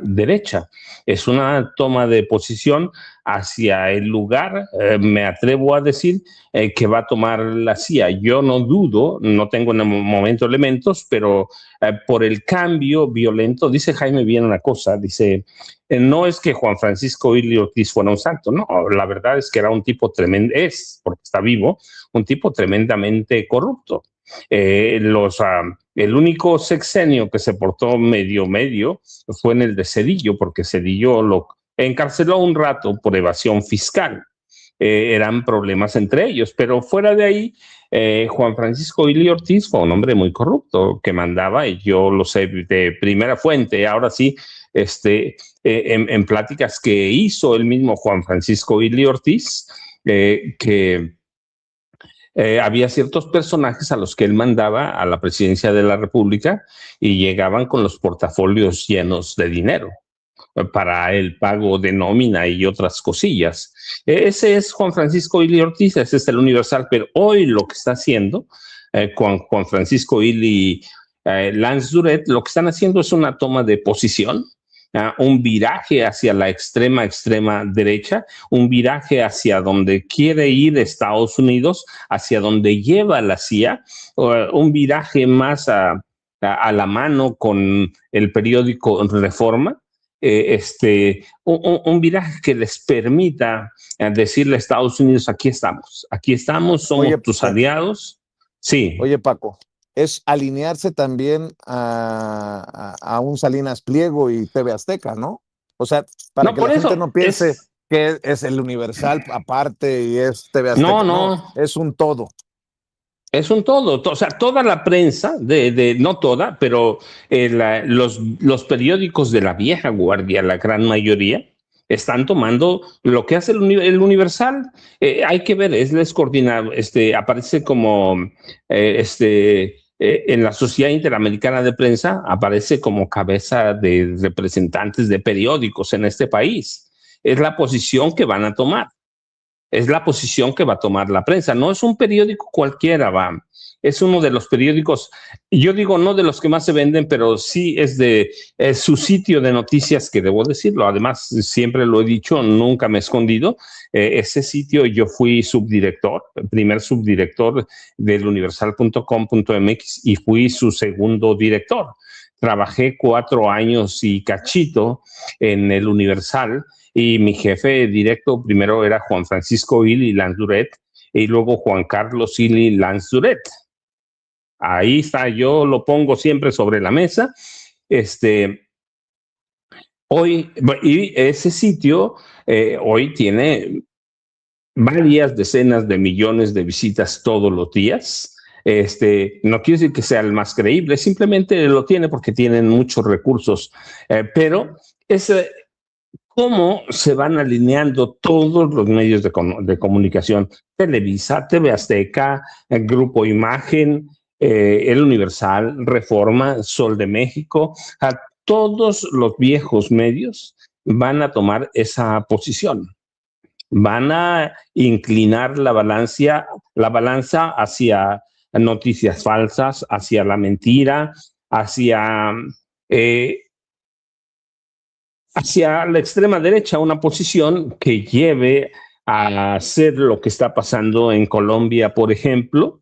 derecha. Es una toma de posición hacia el lugar, me atrevo a decir, que va a tomar la CIA. Yo no dudo, no tengo en el momento elementos, pero por el cambio violento, dice Jaime bien una cosa, dice, no es que Juan Francisco Ili Ortiz fuera un santo, no, la verdad es que era un tipo tremendo, porque está vivo, un tipo tremendamente corrupto. El único sexenio que se portó medio fue en el de Zedillo, porque Zedillo lo encarceló un rato por evasión fiscal. Eran problemas entre ellos, pero fuera de ahí, Juan Francisco Ili Ortiz fue un hombre muy corrupto que mandaba, y yo lo sé de primera fuente, ahora sí, en pláticas que hizo el mismo Juan Francisco Ili Ortiz, que había ciertos personajes a los que él mandaba a la presidencia de la República y llegaban con los portafolios llenos de dinero para el pago de nómina y otras cosillas. Ese es Juan Francisco Ili Ortiz, ese es el Universal, pero hoy lo que está haciendo con Juan Francisco Ili Lanzuret, lo que están haciendo es una toma de posición, un viraje hacia la extrema derecha, un viraje hacia donde quiere ir Estados Unidos, hacia donde lleva la CIA, un viraje más a la mano con el periódico Reforma, un viraje que les permita decirle a Estados Unidos, aquí estamos, somos Oye, tus aliados. Sí. Oye, Paco, es alinearse también a un Salinas Pliego y TV Azteca, ¿no? O sea, para No, que por la gente eso no piense, que es el Universal aparte y es TV Azteca. No. Es un todo. Es un todo, o sea, toda la prensa, no toda, pero los periódicos de la vieja guardia, la gran mayoría, están tomando lo que hace el Universal. Hay que ver, es coordinado, aparece como en la Sociedad Interamericana de Prensa, aparece como cabeza de representantes de periódicos en este país. Es la posición que van a tomar. Es la posición que va a tomar la prensa. No es un periódico cualquiera, va. Es uno de los periódicos, yo digo no de los que más se venden, pero sí es su sitio de noticias, que debo decirlo. Además, siempre lo he dicho, nunca me he escondido. Ese sitio yo fui subdirector, primer subdirector del universal.com.mx y fui su segundo director. Trabajé 4 años y cachito en el Universal. Y mi jefe directo primero era Juan Francisco Ili Lanzuret y luego Juan Carlos Ili Lanzuret. Ahí está, yo lo pongo siempre sobre la mesa. Hoy, y ese sitio hoy tiene varias decenas de millones de visitas todos los días. No quiere decir que sea el más creíble, simplemente lo tiene porque tienen muchos recursos, pero ese cómo se van alineando todos los medios de comunicación: Televisa, TV Azteca, el Grupo Imagen, El Universal, Reforma, Sol de México. A todos los viejos medios van a tomar esa posición. Van a inclinar la balanza hacia noticias falsas, hacia la mentira, hacia la extrema derecha, una posición que lleve a hacer lo que está pasando en Colombia, por ejemplo.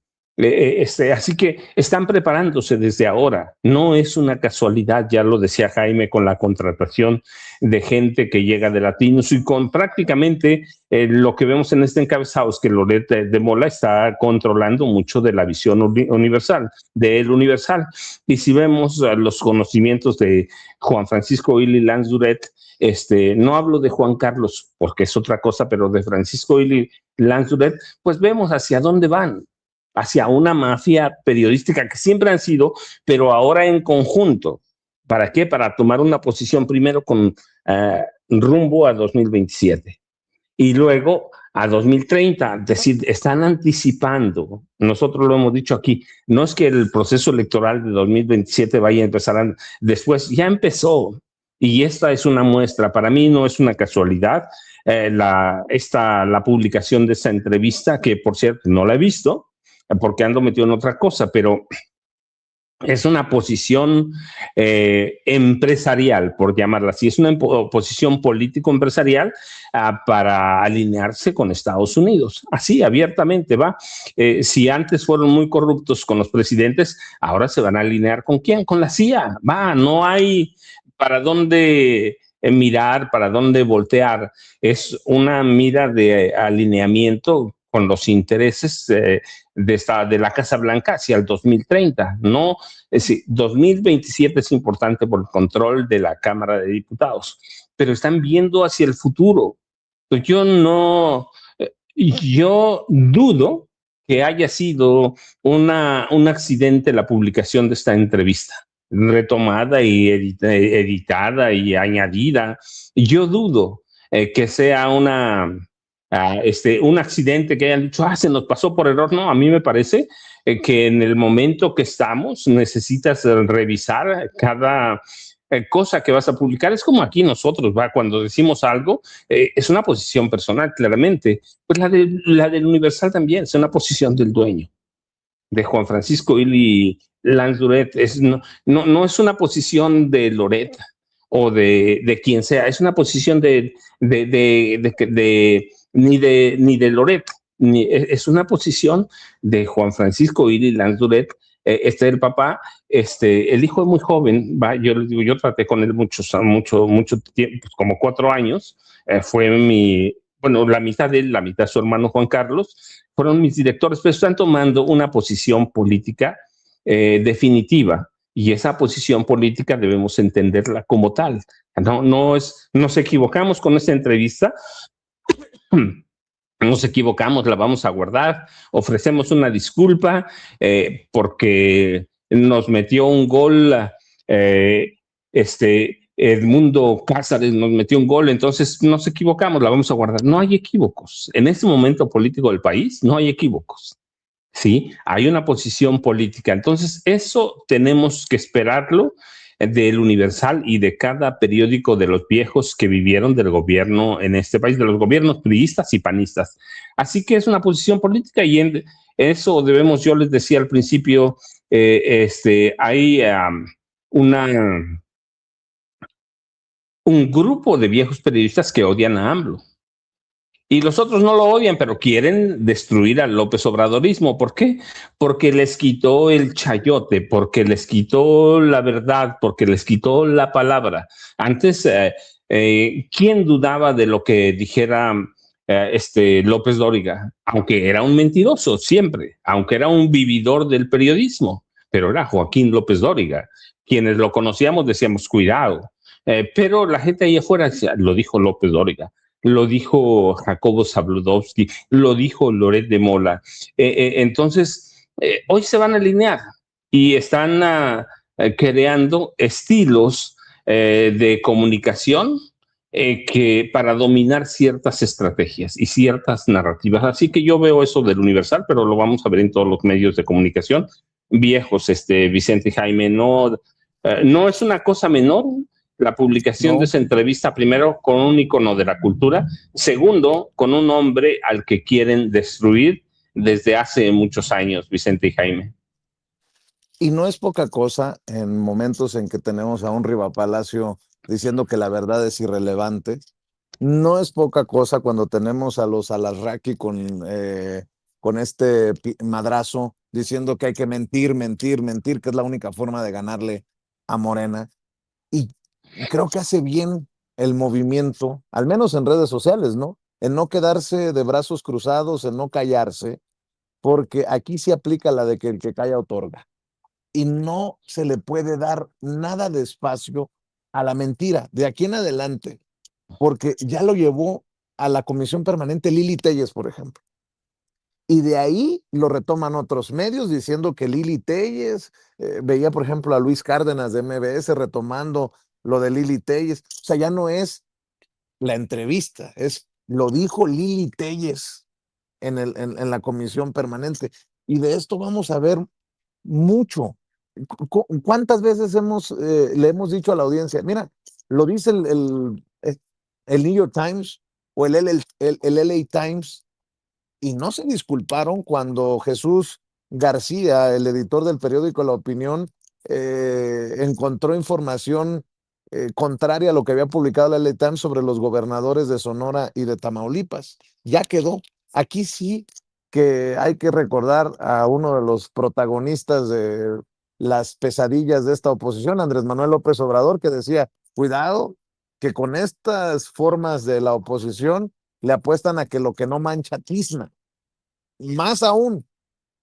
Así que están preparándose desde ahora. No es una casualidad, ya lo decía Jaime, con la contratación de gente que llega de Latinos y con prácticamente lo que vemos en este encabezado es que Loret de Mola está controlando mucho de la visión universal, del Universal. Y si vemos los conocimientos de Juan Francisco Ili Lanzuret, no hablo de Juan Carlos porque es otra cosa, pero de Francisco Ili Lanzuret, pues vemos hacia dónde van. Hacia una mafia periodística que siempre han sido, pero ahora en conjunto. ¿Para qué? Para tomar una posición primero con rumbo a 2027 y luego a 2030. Es decir, están anticipando. Nosotros lo hemos dicho aquí. No es que el proceso electoral de 2027 vaya a empezar después. Ya empezó. Y esta es una muestra. Para mí no es una casualidad la publicación de esta entrevista, que por cierto no la he visto, porque ando metido en otra cosa, pero es una posición empresarial, por llamarla así. Es una posición político-empresarial para alinearse con Estados Unidos. Así, abiertamente, va. Si antes fueron muy corruptos con los presidentes, ahora se van a alinear ¿con quién? Con la CIA. Va, no hay para dónde mirar, para dónde voltear. Es una mira de alineamiento con los intereses de la Casa Blanca hacia el 2030. No, es decir, 2027 es importante por el control de la Cámara de Diputados, pero están viendo hacia el futuro. Yo dudo que haya sido un accidente la publicación de esta entrevista, retomada y editada y añadida. Yo dudo que sea un accidente, que hayan dicho, se nos pasó por error. No, a mí me parece que en el momento que estamos necesitas revisar cada cosa que vas a publicar. Es como aquí nosotros, cuando decimos algo, es una posición personal, claramente. Pues la del Universal también es una posición del dueño, de Juan Francisco Ili Lanzuret. No es una posición de Loret o de quien sea, es una posición ni de Loret, es una posición de Juan Francisco Ili Lanzuret. El papá, el hijo es muy joven, yo les digo, yo traté con él mucho tiempo, como 4 años, fue la mitad de él, la mitad de su hermano Juan Carlos, fueron mis directores, pero están tomando una posición política definitiva, y esa posición política debemos entenderla como tal. Nos equivocamos con esta entrevista, nos equivocamos, la vamos a guardar, ofrecemos una disculpa porque nos metió un gol, Edmundo Cázares nos metió un gol, entonces nos equivocamos, la vamos a guardar. No hay equívocos. En este momento político del país no hay equívocos. ¿Sí? Hay una posición política. Entonces, eso tenemos que esperarlo del Universal y de cada periódico de los viejos que vivieron del gobierno en este país, de los gobiernos priistas y panistas. Así que es una posición política y en eso debemos, yo les decía al principio, hay un grupo de viejos periodistas que odian a AMLO. Y los otros no lo odian, pero quieren destruir al López Obradorismo. ¿Por qué? Porque les quitó el chayote, porque les quitó la verdad, porque les quitó la palabra. Antes, ¿quién dudaba de lo que dijera López Dóriga? Aunque era un mentiroso siempre, aunque era un vividor del periodismo, pero era Joaquín López Dóriga. Quienes lo conocíamos decíamos, cuidado. Pero la gente ahí afuera decía, lo dijo López Dóriga. Lo dijo Jacobo Zabludovsky, lo dijo Loret de Mola. Entonces, hoy se van a alinear y están creando estilos de comunicación que para dominar ciertas estrategias y ciertas narrativas. Así que yo veo eso del Universal, pero lo vamos a ver en todos los medios de comunicación viejos, Vicente Jaime, no es una cosa menor la publicación de esa entrevista, primero, con un icono de la cultura, segundo, con un hombre al que quieren destruir desde hace muchos años, Vicente y Jaime. Y no es poca cosa en momentos en que tenemos a un Riva Palacio diciendo que la verdad es irrelevante. No es poca cosa cuando tenemos a los Alarraqui con este madrazo diciendo que hay que mentir, que es la única forma de ganarle a Morena. Y creo que hace bien el movimiento, al menos en redes sociales, ¿no? En no quedarse de brazos cruzados, en no callarse, porque aquí se aplica la de que el que calla otorga. Y no se le puede dar nada de espacio a la mentira de aquí en adelante, porque ya lo llevó a la Comisión Permanente Lili Téllez, por ejemplo. Y de ahí lo retoman otros medios diciendo que Lili Téllez, veía por ejemplo a Luis Cárdenas de MBS retomando lo de Lili Téllez. O sea, ya no es la entrevista, es lo dijo Lili Téllez en la Comisión Permanente. Y de esto vamos a ver mucho. ¿Cuántas veces le hemos dicho a la audiencia, mira, lo dice el New York Times o el LA Times, y no se disculparon cuando Jesús García, el editor del periódico La Opinión, encontró información contraria a lo que había publicado la LA Times sobre los gobernadores de Sonora y de Tamaulipas? Ya quedó. Aquí sí que hay que recordar a uno de los protagonistas de las pesadillas de esta oposición, Andrés Manuel López Obrador, que decía, cuidado, que con estas formas de la oposición le apuestan a que lo que no mancha tizna. Más aún,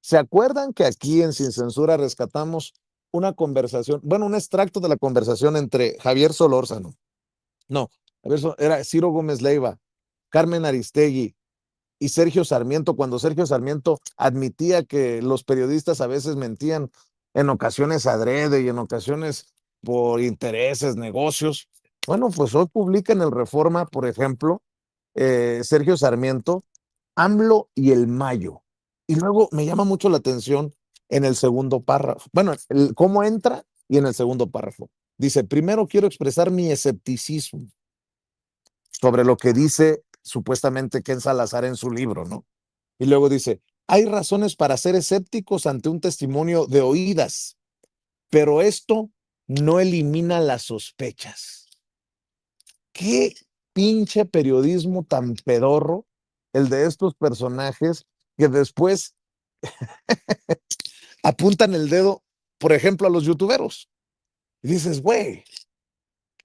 ¿se acuerdan que aquí en Sin Censura rescatamos una conversación, bueno, un extracto de la conversación entre Javier Solórzano, no, era Ciro Gómez Leiva, Carmen Aristegui y Sergio Sarmiento, cuando Sergio Sarmiento admitía que los periodistas a veces mentían, en ocasiones adrede y en ocasiones por intereses, negocios? Bueno, pues hoy publica en el Reforma, por ejemplo, Sergio Sarmiento, AMLO y el Mayo. Y luego me llama mucho la atención en el segundo párrafo. Bueno, cómo entra y en el segundo párrafo. Dice, primero quiero expresar mi escepticismo sobre lo que dice supuestamente Ken Salazar en su libro, ¿no? Y luego dice, hay razones para ser escépticos ante un testimonio de oídas, pero esto no elimina las sospechas. ¿Qué pinche periodismo tan pedorro el de estos personajes que después apuntan el dedo, por ejemplo, a los youtuberos? Y dices, güey,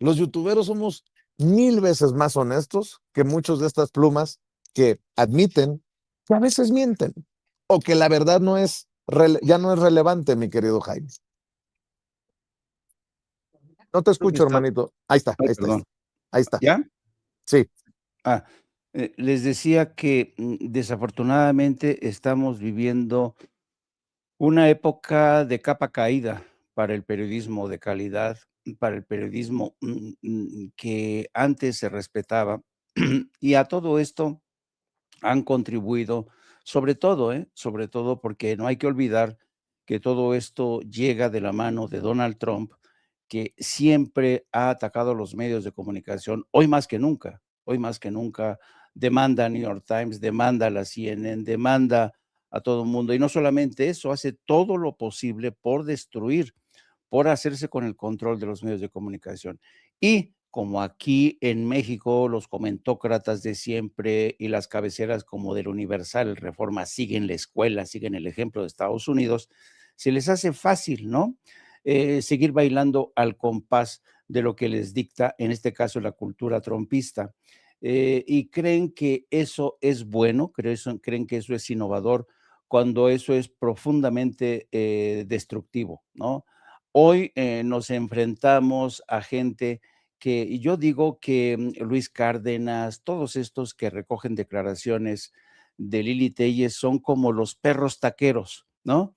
los youtuberos somos 1000 veces más honestos que muchos de estas plumas que admiten que a veces mienten o que la verdad ya no es relevante, mi querido Jaime. No te escucho, hermanito. Ahí está, ahí está. Perdón. Ahí está. ¿Ya? Sí. Les decía que desafortunadamente estamos viviendo una época de capa caída para el periodismo de calidad, para el periodismo que antes se respetaba. Y a todo esto han contribuido, sobre todo porque no hay que olvidar que todo esto llega de la mano de Donald Trump, que siempre ha atacado los medios de comunicación, hoy más que nunca, demanda a New York Times, demanda a la CNN, demanda a todo el mundo. Y no solamente eso, hace todo lo posible por destruir, por hacerse con el control de los medios de comunicación. Y como aquí en México los comentócratas de siempre y las cabeceras como del Universal, Reforma, siguen la escuela, siguen el ejemplo de Estados Unidos, se les hace fácil, ¿no? Seguir bailando al compás de lo que les dicta, en este caso, la cultura trompista. Y creen que eso es bueno, creen que eso es innovador, cuando eso es profundamente destructivo, ¿no? Hoy nos enfrentamos a gente que, y yo digo que Luis Cárdenas, todos estos que recogen declaraciones de Lili Telles son como los perros taqueros, ¿no?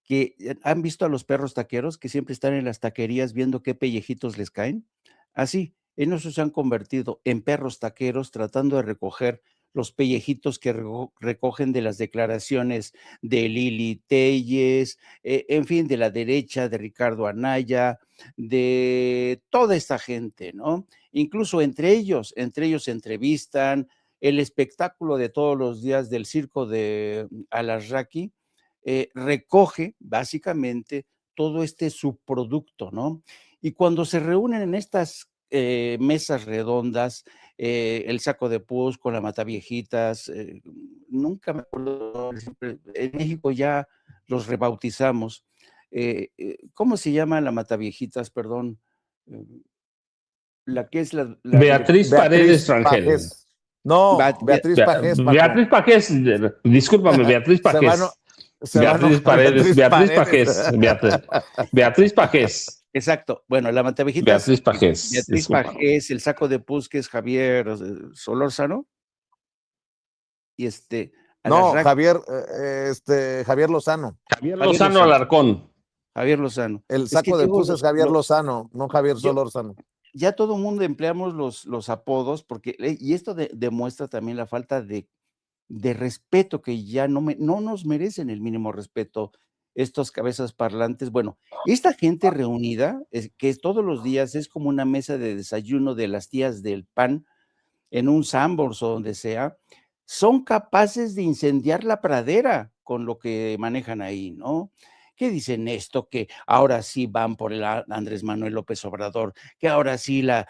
Que han visto a los perros taqueros que siempre están en las taquerías viendo qué pellejitos les caen. Así, en eso se han convertido en perros taqueros tratando de recoger los pellejitos que recogen de las declaraciones de Lili Telles, en fin, de la derecha, de Ricardo Anaya, de toda esta gente, ¿no? Incluso entre ellos se entrevistan, el espectáculo de todos los días del circo de Alarraqui, recoge básicamente todo este subproducto, ¿no? Y cuando se reúnen en estas mesas redondas, el Saco de Pus con la Mataviejitas, nunca me acuerdo, en México ya los rebautizamos. ¿Cómo se llama la Mataviejitas? Perdón, eh, la que es la Beatriz directora. Paredes Beatriz Rangel. Pajés. No, Beatriz Pajés, Paco. Beatriz Pajés, discúlpame, Beatriz Se va, Pajés. se va a enojar Beatriz Beatriz Paredes. Pajés, Beatriz Pajés. Exacto. Bueno, la Mataviejitas, Beatriz Pajés, Beatriz disculpa. Pajés, el Saco de Pus, que es Javier Solórzano, y No, Alarraqui, Javier Lozano. Javier Javier Lozano Lozano, Alarcón. Javier Lozano. El Es que Saco de digo, Pus es Javier Lozano, no Javier yo, Solórzano. ya todo el mundo empleamos los apodos, porque, y esto demuestra también la falta de respeto, que ya no nos merecen el mínimo respeto estos cabezas parlantes. Bueno, esta gente reunida, que todos los días es como una mesa de desayuno de las tías del PAN, en un Sanborns o donde sea, son capaces de incendiar la pradera con lo que manejan ahí, ¿no? ¿Qué dicen esto? Que ahora sí van por el Andrés Manuel López Obrador, que ahora sí la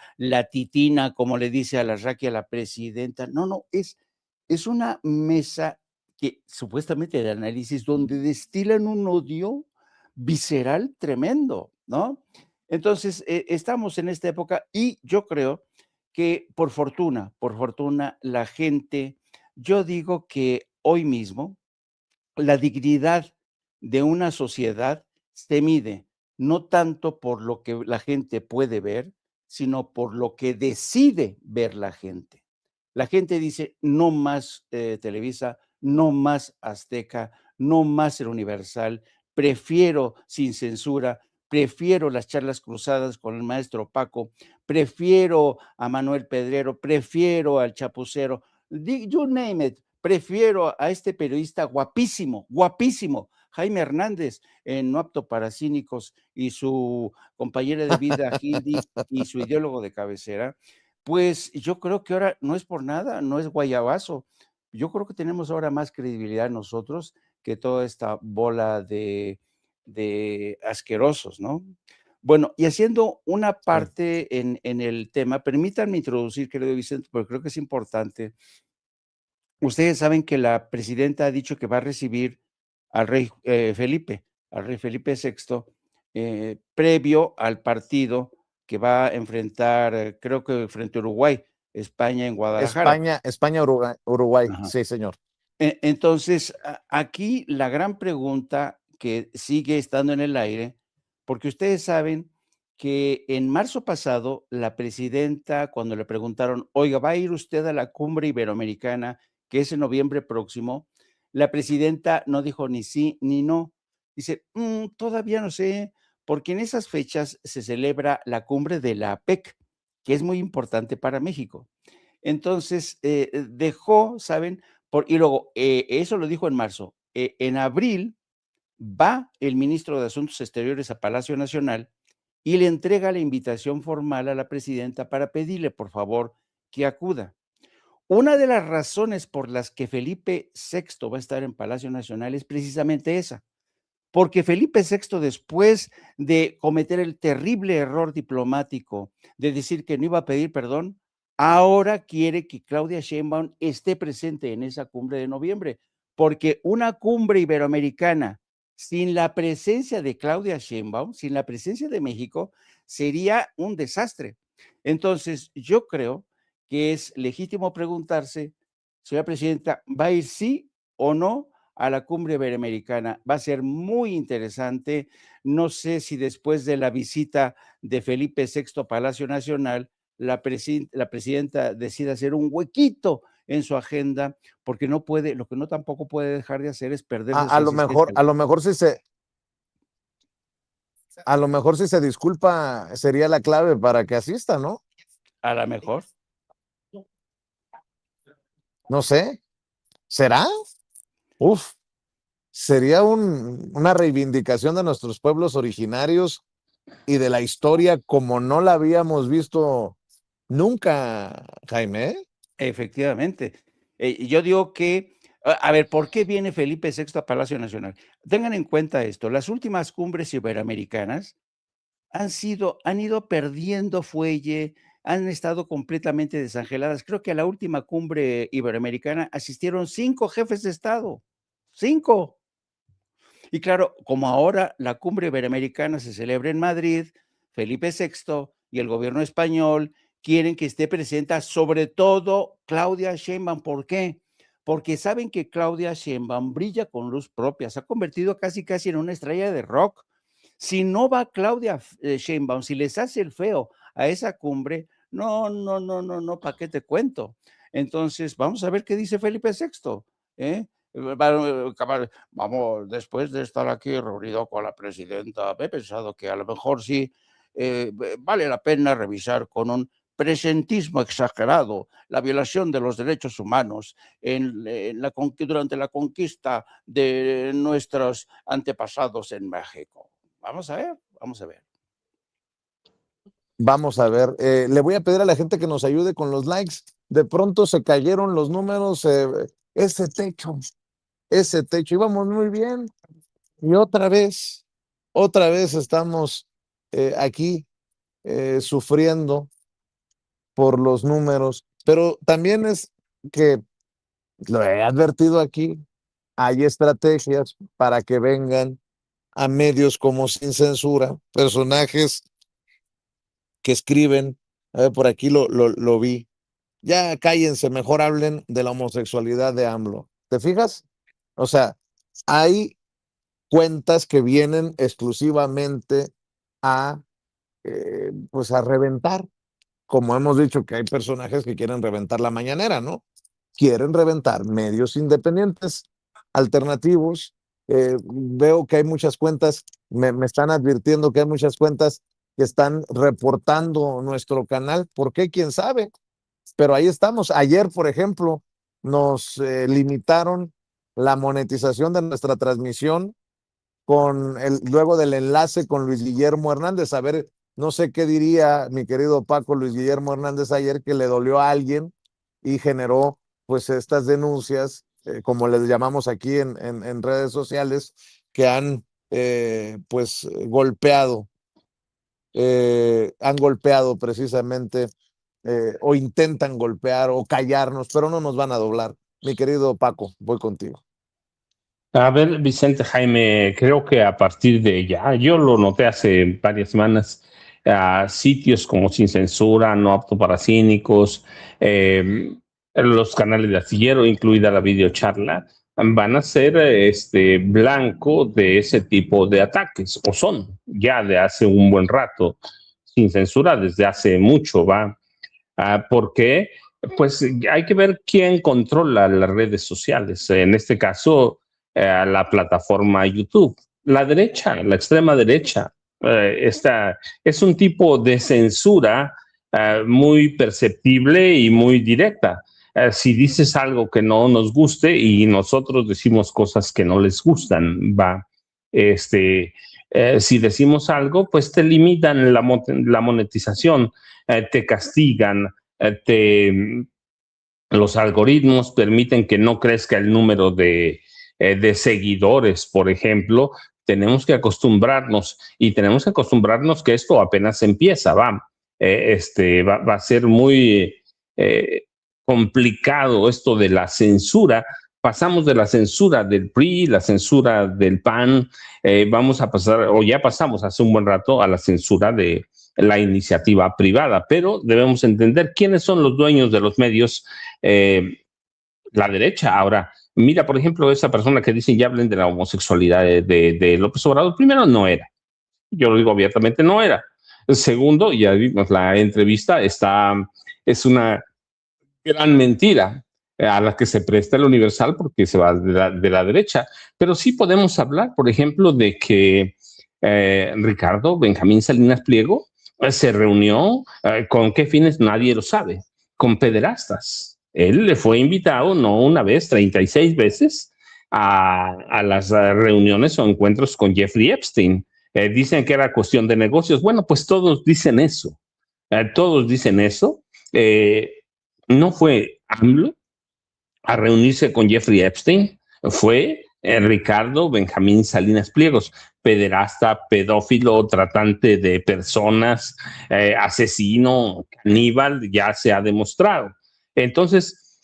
titina, como le dice a la Raquel, a la presidenta. No, es una mesa que supuestamente de análisis donde destilan un odio visceral tremendo, ¿no? Entonces, estamos en esta época y yo creo que por fortuna, la gente, yo digo que hoy mismo la dignidad de una sociedad se mide no tanto por lo que la gente puede ver, sino por lo que decide ver la gente. La gente dice, no más Televisa, no más Azteca, no más el Universal, prefiero sin censura, prefiero las charlas cruzadas con el maestro Paco, prefiero a Manuel Pedrero, prefiero al Chapucero, you name it, prefiero a este periodista guapísimo, guapísimo, Jaime Hernández, en No Apto para Cínicos, y su compañera de vida, Hildy, y su ideólogo de cabecera. Pues yo creo que ahora no es por nada, no es guayabazo. Yo creo que tenemos ahora más credibilidad nosotros que toda esta bola de asquerosos, ¿no? Bueno, y haciendo una parte en el tema, permítanme introducir, querido Vicente, porque creo que es importante. Ustedes saben que la presidenta ha dicho que va a recibir al rey al rey Felipe VI, previo al partido que va a enfrentar, creo que frente a Uruguay, España en Guadalajara. España, Uruguay. Ajá. Sí, señor. Entonces, aquí la gran pregunta que sigue estando en el aire, porque ustedes saben que en marzo pasado la presidenta, cuando le preguntaron, oiga, ¿va a ir usted a la cumbre iberoamericana, que es en noviembre próximo? La presidenta no dijo ni sí ni no. Dice, todavía no sé, porque en esas fechas se celebra la cumbre de la APEC, que es muy importante para México. Entonces, dejó, ¿saben? Y luego, eso lo dijo en marzo. En abril va el ministro de Asuntos Exteriores a Palacio Nacional y le entrega la invitación formal a la presidenta para pedirle, por favor, que acuda. Una de las razones por las que Felipe VI va a estar en Palacio Nacional es precisamente esa, porque Felipe VI, después de cometer el terrible error diplomático de decir que no iba a pedir perdón, ahora quiere que Claudia Sheinbaum esté presente en esa cumbre de noviembre, porque una cumbre iberoamericana sin la presencia de Claudia Sheinbaum, sin la presencia de México, sería un desastre. Entonces, yo creo que es legítimo preguntarse, señora presidenta, ¿va a ir sí o no a la cumbre iberoamericana? Va a ser muy interesante. No sé si después de la visita de Felipe VI a Palacio Nacional, la presidenta decide hacer un huequito en su agenda, porque no puede, lo que no tampoco puede dejar de hacer es perderse su asistencia. A lo mejor si se disculpa sería la clave para que asista, ¿no? A lo mejor. No sé, ¿será? Uf, sería una reivindicación de nuestros pueblos originarios y de la historia como no la habíamos visto nunca, Jaime. Efectivamente. Yo digo que, a ver, ¿por qué viene Felipe VI a Palacio Nacional? Tengan en cuenta esto, las últimas cumbres iberoamericanas han ido perdiendo fuelle, han estado completamente desangeladas. Creo que a la última cumbre iberoamericana asistieron 5 jefes de Estado, 5. Y claro, como ahora la cumbre iberoamericana se celebra en Madrid, Felipe VI y el gobierno español quieren que esté presente sobre todo Claudia Sheinbaum. ¿Por qué? Porque saben que Claudia Sheinbaum brilla con luz propia, se ha convertido casi en una estrella de rock. Si no va Claudia Sheinbaum, si les hace el feo a esa cumbre, no, ¿para qué te cuento? Entonces, vamos a ver qué dice Felipe VI, ¿eh? Vamos, después de estar aquí reunido con la presidenta, he pensado que a lo mejor sí vale la pena revisar con un presentismo exagerado la violación de los derechos humanos durante la conquista de nuestros antepasados en México. Vamos a ver, vamos a ver. Vamos a ver, le voy a pedir a la gente que nos ayude con los likes. De pronto se cayeron los números, ese techo, íbamos muy bien. Y otra vez estamos aquí sufriendo por los números, pero también es que, lo he advertido aquí, hay estrategias para que vengan a medios como Sin Censura, personajes que escriben, a ver, por aquí lo vi, ya cállense, mejor hablen de la homosexualidad de AMLO. ¿Te fijas? O sea, hay cuentas que vienen exclusivamente a, pues a reventar, como hemos dicho que hay personajes que quieren reventar la mañanera, ¿no? Quieren reventar medios independientes, alternativos. Veo que hay muchas cuentas, me están advirtiendo que hay muchas cuentas que están reportando nuestro canal. ¿Por qué? ¿Quién sabe? Pero ahí estamos. Ayer, por ejemplo, nos limitaron la monetización de nuestra transmisión luego del enlace con Luis Guillermo Hernández. A ver, no sé qué diría mi querido Paco Luis Guillermo Hernández ayer, que le dolió a alguien y generó pues estas denuncias, como les llamamos aquí en redes sociales, que han pues han golpeado precisamente o intentan golpear o callarnos, pero no nos van a doblar. Mi querido Paco, voy contigo. A ver, Vicente Jaime, creo que a partir de ya, yo lo noté hace varias semanas, sitios como Sin Censura, No Apto para Cínicos, los canales de Astillero, incluida la videocharla, van a ser blanco de ese tipo de ataques, o son ya de hace un buen rato. sin censura desde hace mucho, ¿va? ¿Por qué? Pues hay que ver quién controla las redes sociales. En este caso, la plataforma YouTube. La derecha, la extrema derecha, es un tipo de censura muy perceptible y muy directa. Si dices algo que no nos guste y nosotros decimos cosas que no les gustan, va. Si decimos algo, pues te limitan la monetización, te castigan, los algoritmos permiten que no crezca el número de seguidores, por ejemplo. Tenemos que acostumbrarnos y tenemos que acostumbrarnos que esto apenas empieza, va a ser muy complicado esto de la censura. Pasamos de la censura del PRI, la censura del PAN, vamos a pasar, o ya pasamos hace un buen rato, a la censura de la iniciativa privada, pero debemos entender quiénes son los dueños de los medios, la derecha. Ahora, mira, por ejemplo, esa persona que dice ya hablen de la homosexualidad de López Obrador, primero no era, yo lo digo abiertamente, no era. Segundo, ya vimos la entrevista, es una gran mentira a la que se presta el Universal porque se va de la derecha. Pero sí podemos hablar, por ejemplo, de que Ricardo Benjamín Salinas Pliego se reunió, ¿con qué fines? Nadie lo sabe, con pederastas. Él le fue invitado, no una vez, 36 veces, a las reuniones o encuentros con Jeffrey Epstein. Dicen que era cuestión de negocios. Bueno, pues todos dicen eso. Todos dicen eso. No fue AMLO a reunirse con Jeffrey Epstein, fue Ricardo Benjamín Salinas Pliegos, pederasta, pedófilo, tratante de personas, asesino, caníbal, ya se ha demostrado. Entonces,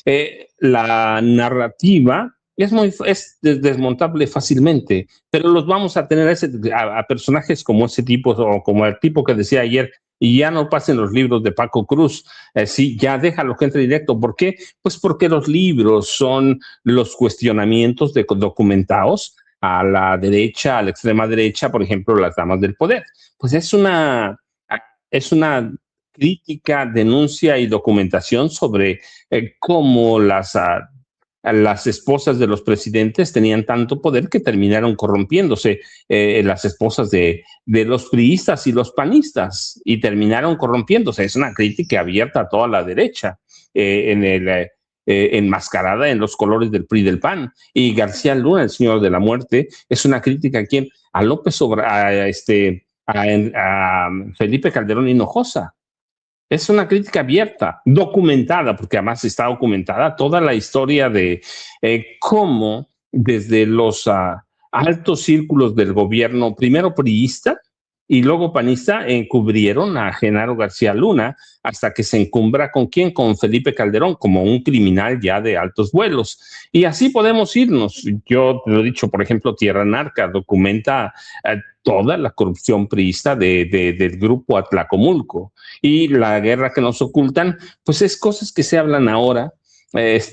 la narrativa es desmontable fácilmente, pero los vamos a tener a personajes como ese tipo, o como el tipo que decía ayer, y ya no pasen los libros de Paco Cruz, sí, ya déjalo que entre directo. ¿Por qué? Pues porque los libros son los cuestionamientos documentados a la derecha, a la extrema derecha, por ejemplo, las damas del poder. Pues es una crítica, denuncia y documentación sobre cómo las esposas de los presidentes tenían tanto poder que terminaron corrompiéndose, las esposas de los priistas y los panistas, y terminaron corrompiéndose. Es una crítica abierta a toda la derecha, enmascarada en los colores del PRI y del PAN. Y García Luna, el señor de la muerte, es una crítica a López Obrador, a Felipe Calderón Hinojosa. Es una crítica abierta, documentada, porque además está documentada toda la historia de cómo desde los altos círculos del gobierno, primero priista y luego panista, encubrieron a Genaro García Luna hasta que se encumbra ¿con quién? Con Felipe Calderón, como un criminal ya de altos vuelos. Y así podemos irnos. Yo te lo he dicho, por ejemplo, Tierra Narca documenta toda la corrupción priista del grupo Atlacomulco. Y la guerra que nos ocultan, pues es cosas que se hablan ahora.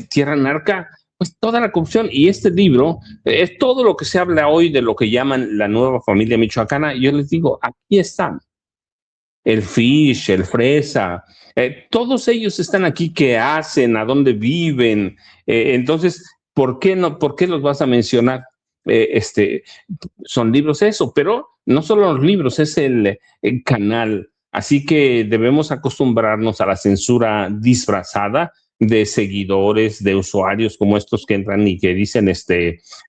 Tierra Narca, pues toda la corrupción. Y este libro es todo lo que se habla hoy de lo que llaman la nueva familia michoacana. Yo les digo, aquí están. El Fish, el Fresa, todos ellos están aquí. ¿Qué hacen? ¿A dónde viven? Entonces, ¿por qué los vas a mencionar? Son libros eso, pero no solo los libros, es el canal. Así que debemos acostumbrarnos a la censura disfrazada de seguidores, de usuarios como estos que entran y que dicen,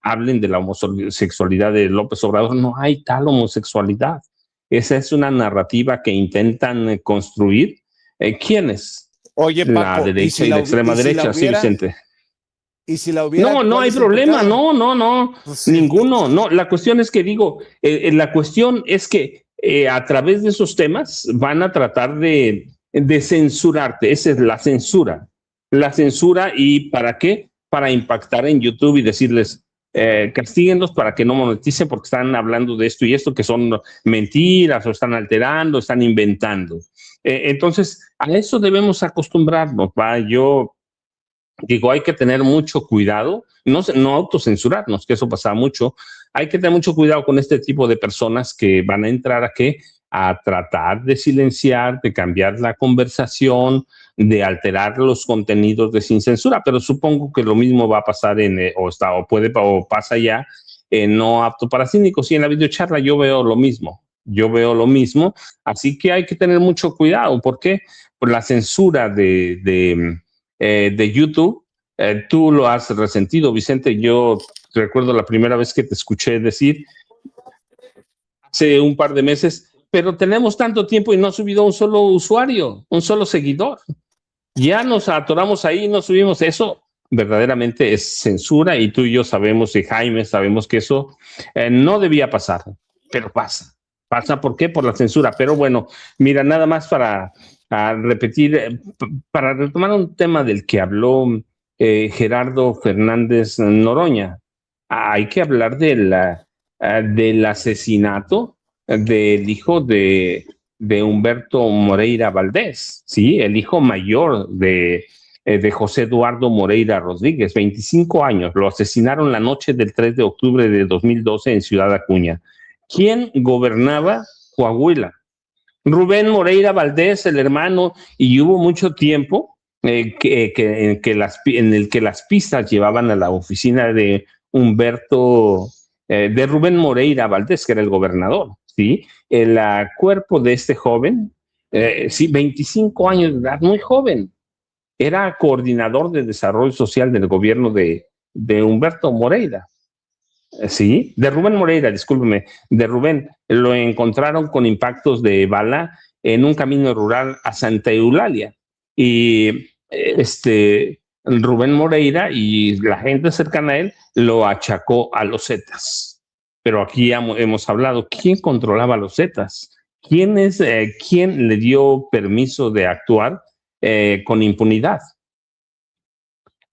hablen de la homosexualidad de López Obrador. No hay tal homosexualidad. Esa es una narrativa que intentan construir. ¿Quiénes? Oye, Paco, la derecha y la extrema derecha, sí, Vicente. ¿Y si la hubiera? No hay problema, no, pues sí, ninguno. No, la cuestión es que la cuestión es que a través de esos temas van a tratar de censurarte. Esa es la censura. La censura, ¿y para qué? Para impactar en YouTube y decirles, castíguenlos para que no moneticen porque están hablando de esto y esto, que son mentiras, o están alterando, están inventando. Entonces, a eso debemos acostumbrarnos. Yo digo, hay que tener mucho cuidado, no autocensurarnos, que eso pasa mucho. Hay que tener mucho cuidado con este tipo de personas que van a entrar a tratar de silenciar, de cambiar la conversación, de alterar los contenidos de sin censura, pero supongo que lo mismo va a pasar o pasa ya en No Apto para Cínicos, y en la videocharla yo veo lo mismo, así que hay que tener mucho cuidado. ¿Por qué? Por la censura de YouTube. Tú lo has resentido, Vicente. Yo recuerdo la primera vez que te escuché decir hace un par de meses, pero tenemos tanto tiempo y no ha subido un solo usuario, un solo seguidor. Ya nos atoramos ahí y no subimos. Eso verdaderamente es censura, y tú y yo sabemos, y Jaime sabemos que eso no debía pasar, pero pasa. ¿Pasa por qué? Por la censura. Pero bueno, mira, nada más para repetir, para retomar un tema del que habló Gerardo Fernández Noroña. Hay que hablar del asesinato del hijo de Humberto Moreira Valdés, ¿sí? El hijo mayor de José Eduardo Moreira Rodríguez, 25 años. Lo asesinaron la noche del 3 de octubre de 2012 en Ciudad Acuña. ¿Quién gobernaba Coahuila? Rubén Moreira Valdés, el hermano, y hubo mucho tiempo en el que las pistas llevaban a la oficina de de Rubén Moreira Valdés, que era el gobernador, ¿sí? El cuerpo de este joven, sí, 25 años de edad, muy joven, era coordinador de desarrollo social del gobierno de Humberto Moreira. Sí, de Rubén Moreira, discúlpeme, de Rubén. Lo encontraron con impactos de bala en un camino rural a Santa Eulalia. Y Rubén Moreira y la gente cercana a él lo achacó a los Zetas. Pero aquí hemos hablado, ¿quién controlaba a los Zetas? ¿Quién le dio permiso de actuar con impunidad?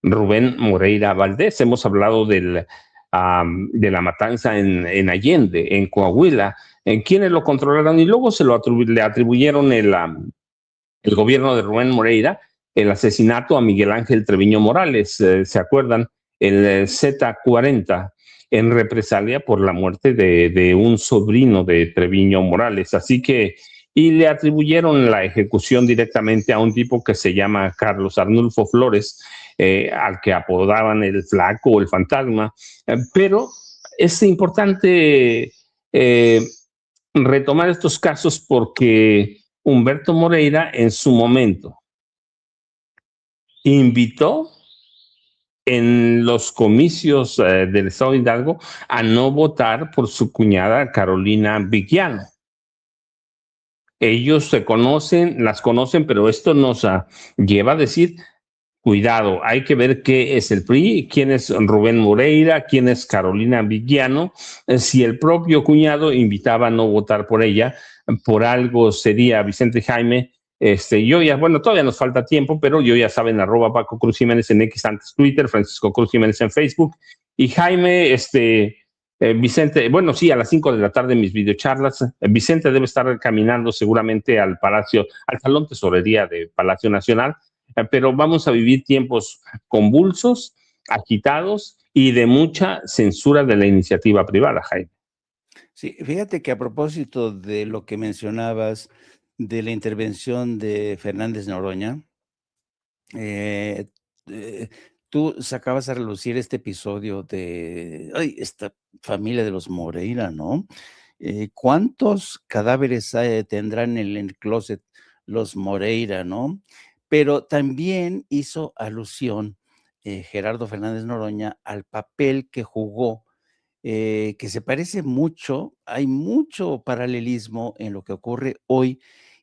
Rubén Moreira Valdés. Hemos hablado de la matanza en Allende, en Coahuila, en quienes lo controlaron, y luego le atribuyeron el gobierno de Rubén Moreira el asesinato a Miguel Ángel Treviño Morales, ¿se acuerdan? El Z40, en represalia por la muerte de un sobrino de Treviño Morales. Así que, y le atribuyeron la ejecución directamente a un tipo que se llama Carlos Arnulfo Flores, al que apodaban el Flaco o el Fantasma. Pero es importante retomar estos casos porque Humberto Moreira en su momento invitó en los comicios del estado de Hidalgo a no votar por su cuñada Carolina Vigiano. Ellos las conocen, pero esto nos lleva a decir, cuidado, hay que ver qué es el PRI, quién es Rubén Moreira, quién es Carolina Vigiano. Si el propio cuñado invitaba a no votar por ella, por algo sería. Vicente, Jaime, todavía nos falta tiempo, pero yo ya saben, @Paco Cruz Jiménez en X, antes Twitter, Francisco Cruz Jiménez en Facebook, y Jaime, Vicente, bueno, sí, a las 5 de la tarde mis videocharlas. Vicente debe estar caminando seguramente al Salón Tesorería de Palacio Nacional, pero vamos a vivir tiempos convulsos, agitados y de mucha censura de la iniciativa privada, Jaime. Sí, fíjate que a propósito de lo que mencionabas de la intervención de Fernández Noroña, tú sacabas a relucir este episodio de esta familia de los Moreira, ¿no? ¿Cuántos cadáveres tendrán en el closet los Moreira, no? Pero también hizo alusión Gerardo Fernández Noroña al papel que jugó, que se parece mucho, hay mucho paralelismo en lo que ocurre hoy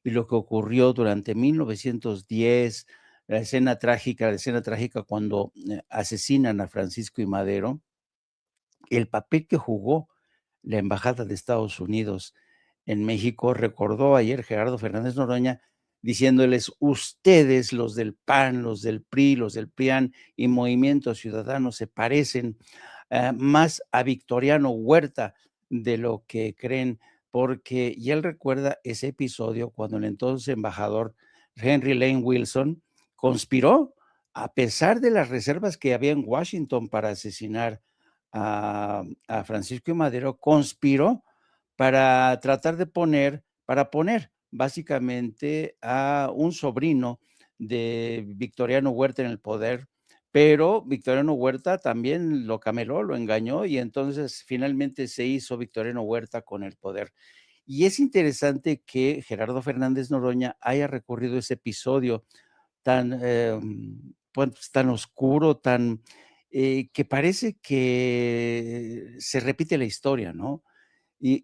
y lo que ocurrió durante 1910, la escena trágica cuando asesinan a Francisco I. Madero, el papel que jugó la Embajada de Estados Unidos en México. Recordó ayer Gerardo Fernández Noroña diciéndoles: ustedes, los del PAN, los del PRI, los del PRIAN y Movimiento Ciudadano, se parecen más a Victoriano Huerta de lo que creen, porque y él recuerda ese episodio cuando el entonces embajador Henry Lane Wilson conspiró, a pesar de las reservas que había en Washington para asesinar a Francisco I. Madero, conspiró para tratar de poner para poner básicamente a un sobrino de Victoriano Huerta en el poder, pero Victoriano Huerta también lo cameló, lo engañó y entonces finalmente se hizo Victoriano Huerta con el poder. Y es interesante que Gerardo Fernández Noroña haya recurrido a ese episodio tan, pues, tan oscuro, tan, que parece que se repite la historia, ¿no? Y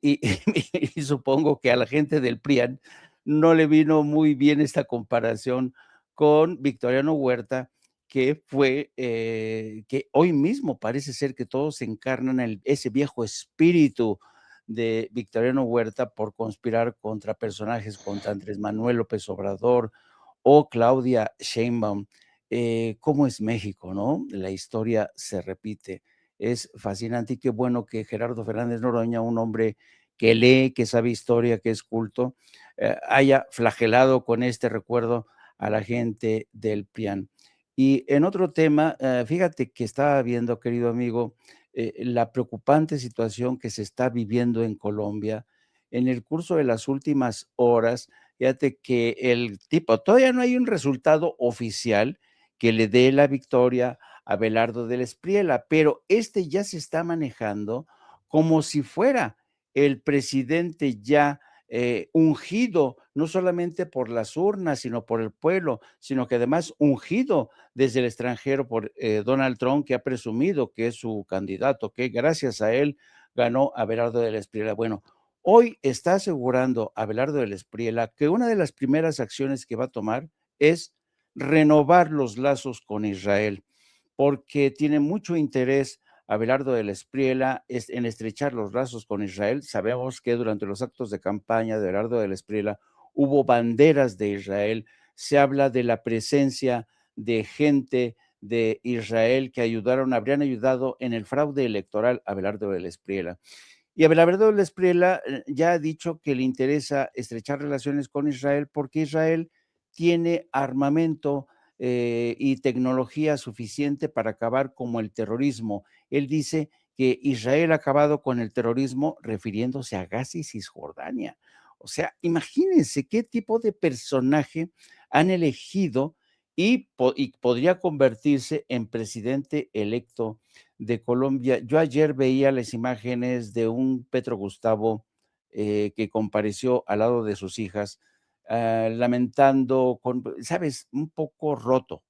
y supongo que a la gente del PRIAN no le vino muy bien esta comparación con Victoriano Huerta, que fue, que hoy mismo parece ser que todos encarnan ese viejo espíritu de Victoriano Huerta por conspirar contra personajes, contra Andrés Manuel López Obrador o Claudia Sheinbaum. ¿Cómo es México, no? La historia se repite. Es fascinante y qué bueno que Gerardo Fernández Noroña, un hombre que lee, que sabe historia, que es culto, haya flagelado con este recuerdo a la gente del PRIAN. Y en otro tema, fíjate que estaba viendo, querido amigo, la preocupante situación que se está viviendo en Colombia. En el curso de las últimas horas, fíjate que el tipo, todavía no hay un resultado oficial que le dé la victoria a Abelardo del Espriella, pero este ya se está manejando como si fuera el presidente ya ungido, no solamente por las urnas, sino por el pueblo, sino que además ungido desde el extranjero por Donald Trump, que ha presumido que es su candidato, que gracias a él ganó Abelardo del Espriella. Bueno, hoy está asegurando Abelardo del Espriella que una de las primeras acciones que va a tomar es renovar los lazos con Israel, porque tiene mucho interés Abelardo del Espriella en estrechar los lazos con Israel. Sabemos que durante los actos de campaña de Abelardo del Espriella hubo banderas de Israel, se habla de la presencia de gente de Israel que habrían ayudado en el fraude electoral a Abelardo del Espriella. Y Abelardo del Espriella ya ha dicho que le interesa estrechar relaciones con Israel porque Israel tiene armamento y tecnología suficiente para acabar con el terrorismo. Él dice que Israel ha acabado con el terrorismo refiriéndose a Gaza y Cisjordania. O sea, imagínense qué tipo de personaje han elegido y podría convertirse en presidente electo de Colombia. Yo ayer veía las imágenes de un Petro Gustavo que compareció al lado de sus hijas, lamentando, sabes, un poco roto,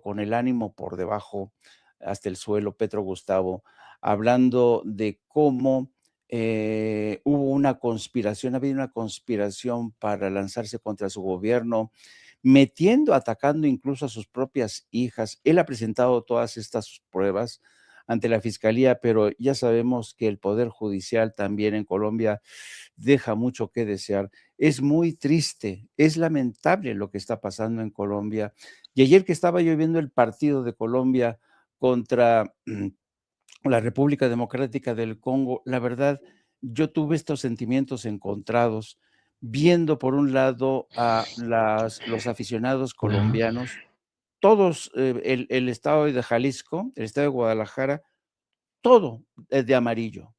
con el ánimo por debajo hasta el suelo, Petro Gustavo, hablando de cómo hubo una conspiración, ha habido una conspiración para lanzarse contra su gobierno, atacando incluso a sus propias hijas. Él ha presentado todas estas pruebas ante la fiscalía, pero ya sabemos que el Poder Judicial también en Colombia deja mucho que desear. Es muy triste, es lamentable lo que está pasando en Colombia. Y ayer que estaba yo viendo el partido de Colombia contra la República Democrática del Congo, la verdad, yo tuve estos sentimientos encontrados, viendo por un lado a los aficionados colombianos, todos, el estado de Jalisco, el estado de Guadalajara, todo de amarillo.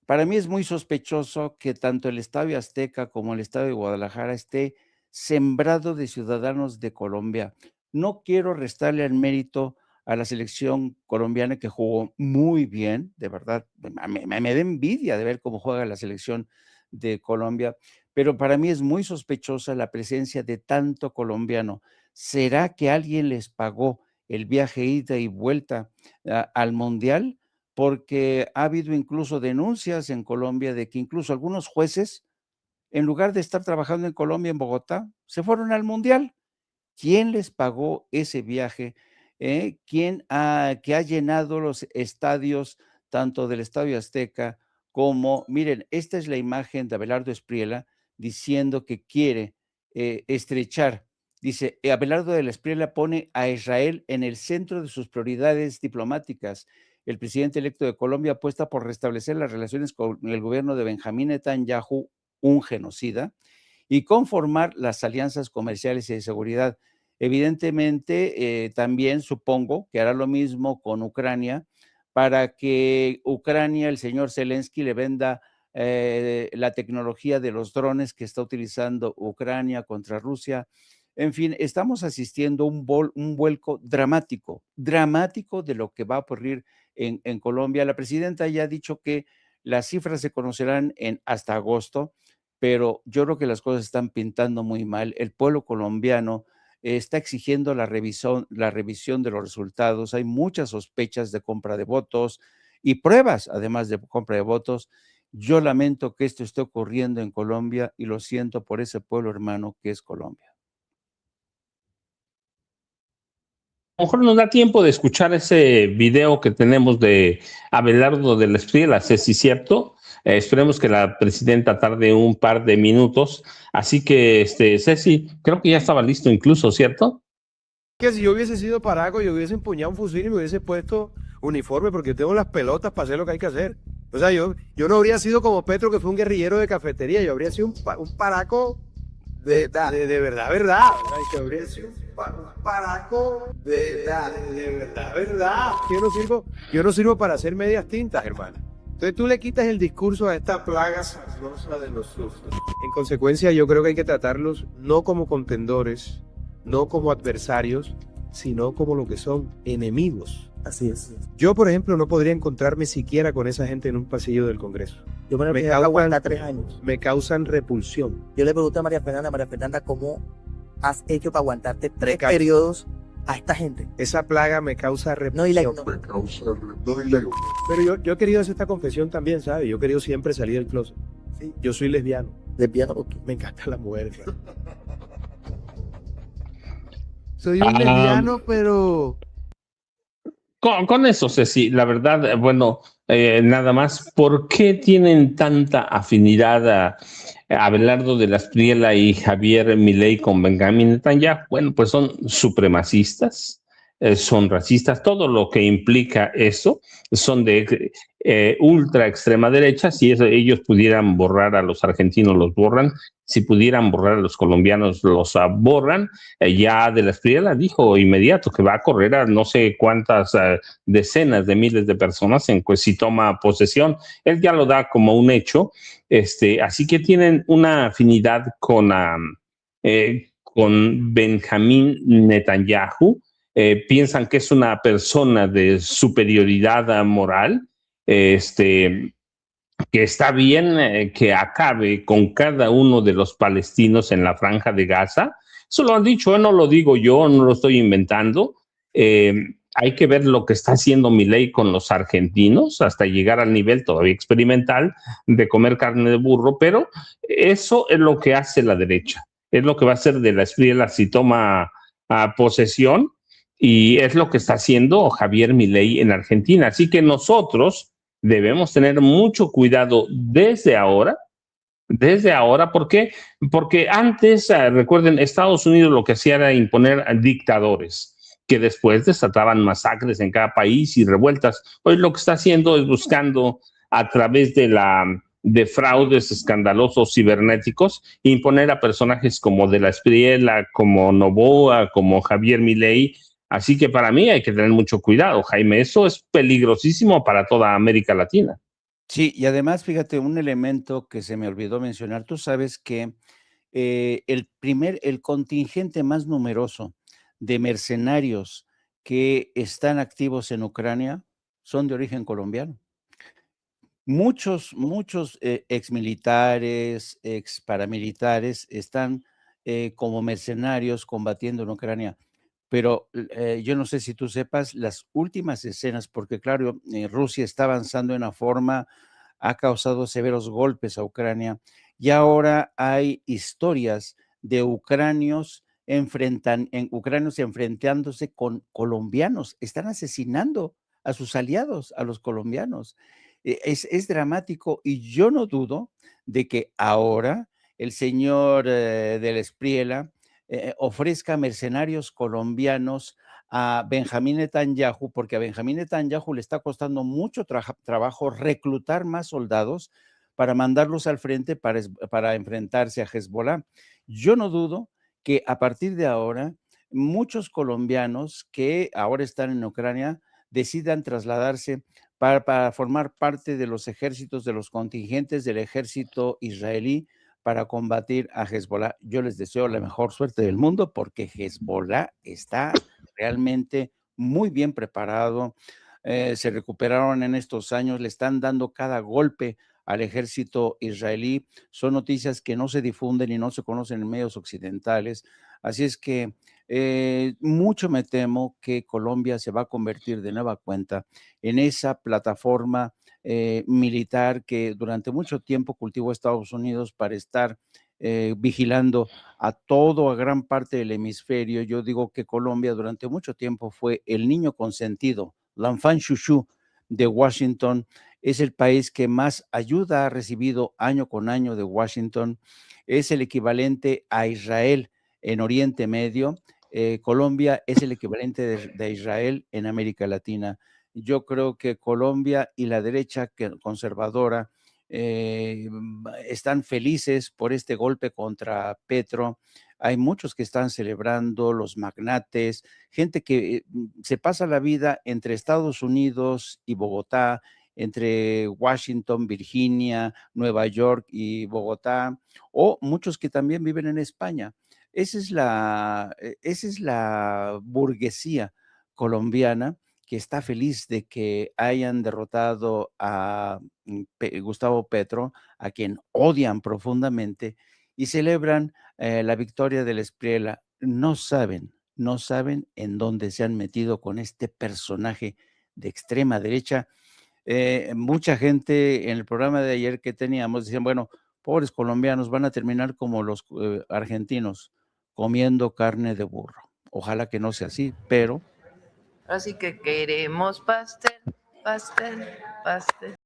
Para mí es muy sospechoso que tanto el Estadio Azteca como el Estadio de Guadalajara esté sembrado de ciudadanos de Colombia. No quiero restarle al mérito a la selección colombiana que jugó muy bien, de verdad, me da envidia de ver cómo juega la selección de Colombia, pero para mí es muy sospechosa la presencia de tanto colombiano. ¿Será que alguien les pagó el viaje ida y vuelta al Mundial? Porque ha habido incluso denuncias en Colombia de que incluso algunos jueces, en lugar de estar trabajando en Colombia, en Bogotá, se fueron al Mundial. ¿Quién les pagó ese viaje? ¿Quién que ha llenado los estadios, tanto del Estadio Azteca como, miren, esta es la imagen de Abelardo Espriella diciendo que quiere estrechar. Dice, Abelardo de la Espriella pone a Israel en el centro de sus prioridades diplomáticas. El presidente electo de Colombia apuesta por restablecer las relaciones con el gobierno de Benjamín Netanyahu, un genocida, y conformar las alianzas comerciales y de seguridad. Evidentemente, también supongo que hará lo mismo con Ucrania para que Ucrania, el señor Zelensky, le venda la tecnología de los drones que está utilizando Ucrania contra Rusia. En fin, estamos asistiendo a un vuelco dramático, dramático de lo que va a ocurrir en Colombia. La presidenta ya ha dicho que las cifras se conocerán hasta agosto, pero yo creo que las cosas están pintando muy mal. El pueblo colombiano está exigiendo la revisión de los resultados. Hay muchas sospechas de compra de votos y pruebas, además de compra de votos. Yo lamento que esto esté ocurriendo en Colombia y lo siento por ese pueblo hermano que es Colombia. A lo mejor nos da tiempo de escuchar ese video que tenemos de Abelardo del Espriella, Ceci, ¿cierto? Esperemos que la presidenta tarde un par de minutos. Así que, Ceci, creo que ya estaba listo incluso, ¿cierto? Que si yo hubiese sido paraco, yo hubiese empuñado un fusil y me hubiese puesto uniforme porque tengo las pelotas para hacer lo que hay que hacer. O sea, yo no habría sido como Petro, que fue un guerrillero de cafetería, yo habría sido un paraco de verdad. Yo habría sido un paraco de verdad. Yo no sirvo para hacer medias tintas, hermano. Entonces tú le quitas el discurso a esta plaga sabrosa de los sustos. En consecuencia, yo creo que hay que tratarlos no como contendores, no como adversarios, sino como lo que son, enemigos. Así es. Yo, por ejemplo, no podría encontrarme siquiera con esa gente en un pasillo del Congreso. Yo me causan- aguantar 3 años. Me causan repulsión. Yo le pregunté a María Fernanda, ¿cómo has hecho para aguantarte 3 causa- periodos a esta gente? Esa plaga me causa repulsión. No, y la Pero yo he querido hacer esta confesión también, ¿sabes? Yo he querido siempre salir del closet. Sí. Yo soy lesbiano. lesbiana, ok. Me encantan las mujeres, claro. Soy un Ah. lesbiano, pero... Con eso, Ceci, la verdad, bueno, nada más, ¿por qué tienen tanta afinidad a Abelardo de la Espriella y Javier Milei con Benjamín Netanyahu? Bueno, pues son supremacistas, son racistas, todo lo que implica eso, son de ultra extrema derecha. Si ellos pudieran borrar a los argentinos, los borran. Si pudieran borrar a los colombianos, los borran. Ya de la Espriella dijo inmediato que va a correr a no sé cuántas decenas de miles de personas si toma posesión. Él ya lo da como un hecho. Así que tienen una afinidad con Benjamín Netanyahu. Piensan que es una persona de superioridad moral, que está bien que acabe con cada uno de los palestinos en la franja de Gaza. Eso lo han dicho, no lo digo yo, no lo estoy inventando. Hay que ver lo que está haciendo Milei con los argentinos hasta llegar al nivel todavía experimental de comer carne de burro, pero eso es lo que hace la derecha, es lo que va a hacer de la Espriella si toma posesión, y es lo que está haciendo Javier Milei en Argentina. Así que nosotros debemos tener mucho cuidado desde ahora. ¿Por qué? Porque antes, recuerden, Estados Unidos lo que hacía era imponer dictadores que después desataban masacres en cada país y revueltas. Hoy lo que está haciendo es buscando a través de fraudes escandalosos cibernéticos imponer a personajes como de la Espriella, como Noboa, como Javier Milei. Así que para mí hay que tener mucho cuidado, Jaime. Eso es peligrosísimo para toda América Latina. Sí, y además, fíjate, un elemento que se me olvidó mencionar. Tú sabes que el contingente más numeroso de mercenarios que están activos en Ucrania son de origen colombiano. Muchos exmilitares, exparamilitares están como mercenarios combatiendo en Ucrania. Pero yo no sé si tú sepas las últimas escenas, porque claro, Rusia está avanzando de una forma, ha causado severos golpes a Ucrania, y ahora hay historias de ucranios enfrentándose con colombianos, están asesinando a sus aliados, a los colombianos. Es dramático, y yo no dudo de que ahora el señor de la Espriella ofrezca mercenarios colombianos a Benjamín Netanyahu, porque a Benjamín Netanyahu le está costando mucho trabajo reclutar más soldados para mandarlos al frente para enfrentarse a Hezbollah. Yo no dudo que a partir de ahora muchos colombianos que ahora están en Ucrania decidan trasladarse para formar parte de los ejércitos, de los contingentes del ejército israelí para combatir a Hezbollah. Yo les deseo la mejor suerte del mundo porque Hezbollah está realmente muy bien preparado. Se recuperaron en estos años, le están dando cada golpe al ejército israelí. Son noticias que no se difunden y no se conocen en medios occidentales. Así es que mucho me temo que Colombia se va a convertir de nueva cuenta en esa plataforma militar que durante mucho tiempo cultivó Estados Unidos para estar vigilando a gran parte del hemisferio. Yo digo que Colombia durante mucho tiempo fue el niño consentido, l'enfant chouchou de Washington. Es el país que más ayuda ha recibido año con año de Washington. Es el equivalente a Israel en Oriente Medio. Colombia es el equivalente de Israel en América Latina. Yo creo que Colombia y la derecha conservadora están felices por este golpe contra Petro. Hay muchos que están celebrando, los magnates, gente que se pasa la vida entre Estados Unidos y Bogotá, entre Washington, Virginia, Nueva York y Bogotá, o muchos que también viven en España. Esa es la burguesía colombiana que está feliz de que hayan derrotado a Gustavo Petro, a quien odian profundamente, y celebran la victoria del Espriella. No saben en dónde se han metido con este personaje de extrema derecha. Mucha gente en el programa de ayer que teníamos decían, bueno, pobres colombianos van a terminar como los argentinos, comiendo carne de burro. Ojalá que no sea así, pero Así que queremos pastel, pastel, pastel.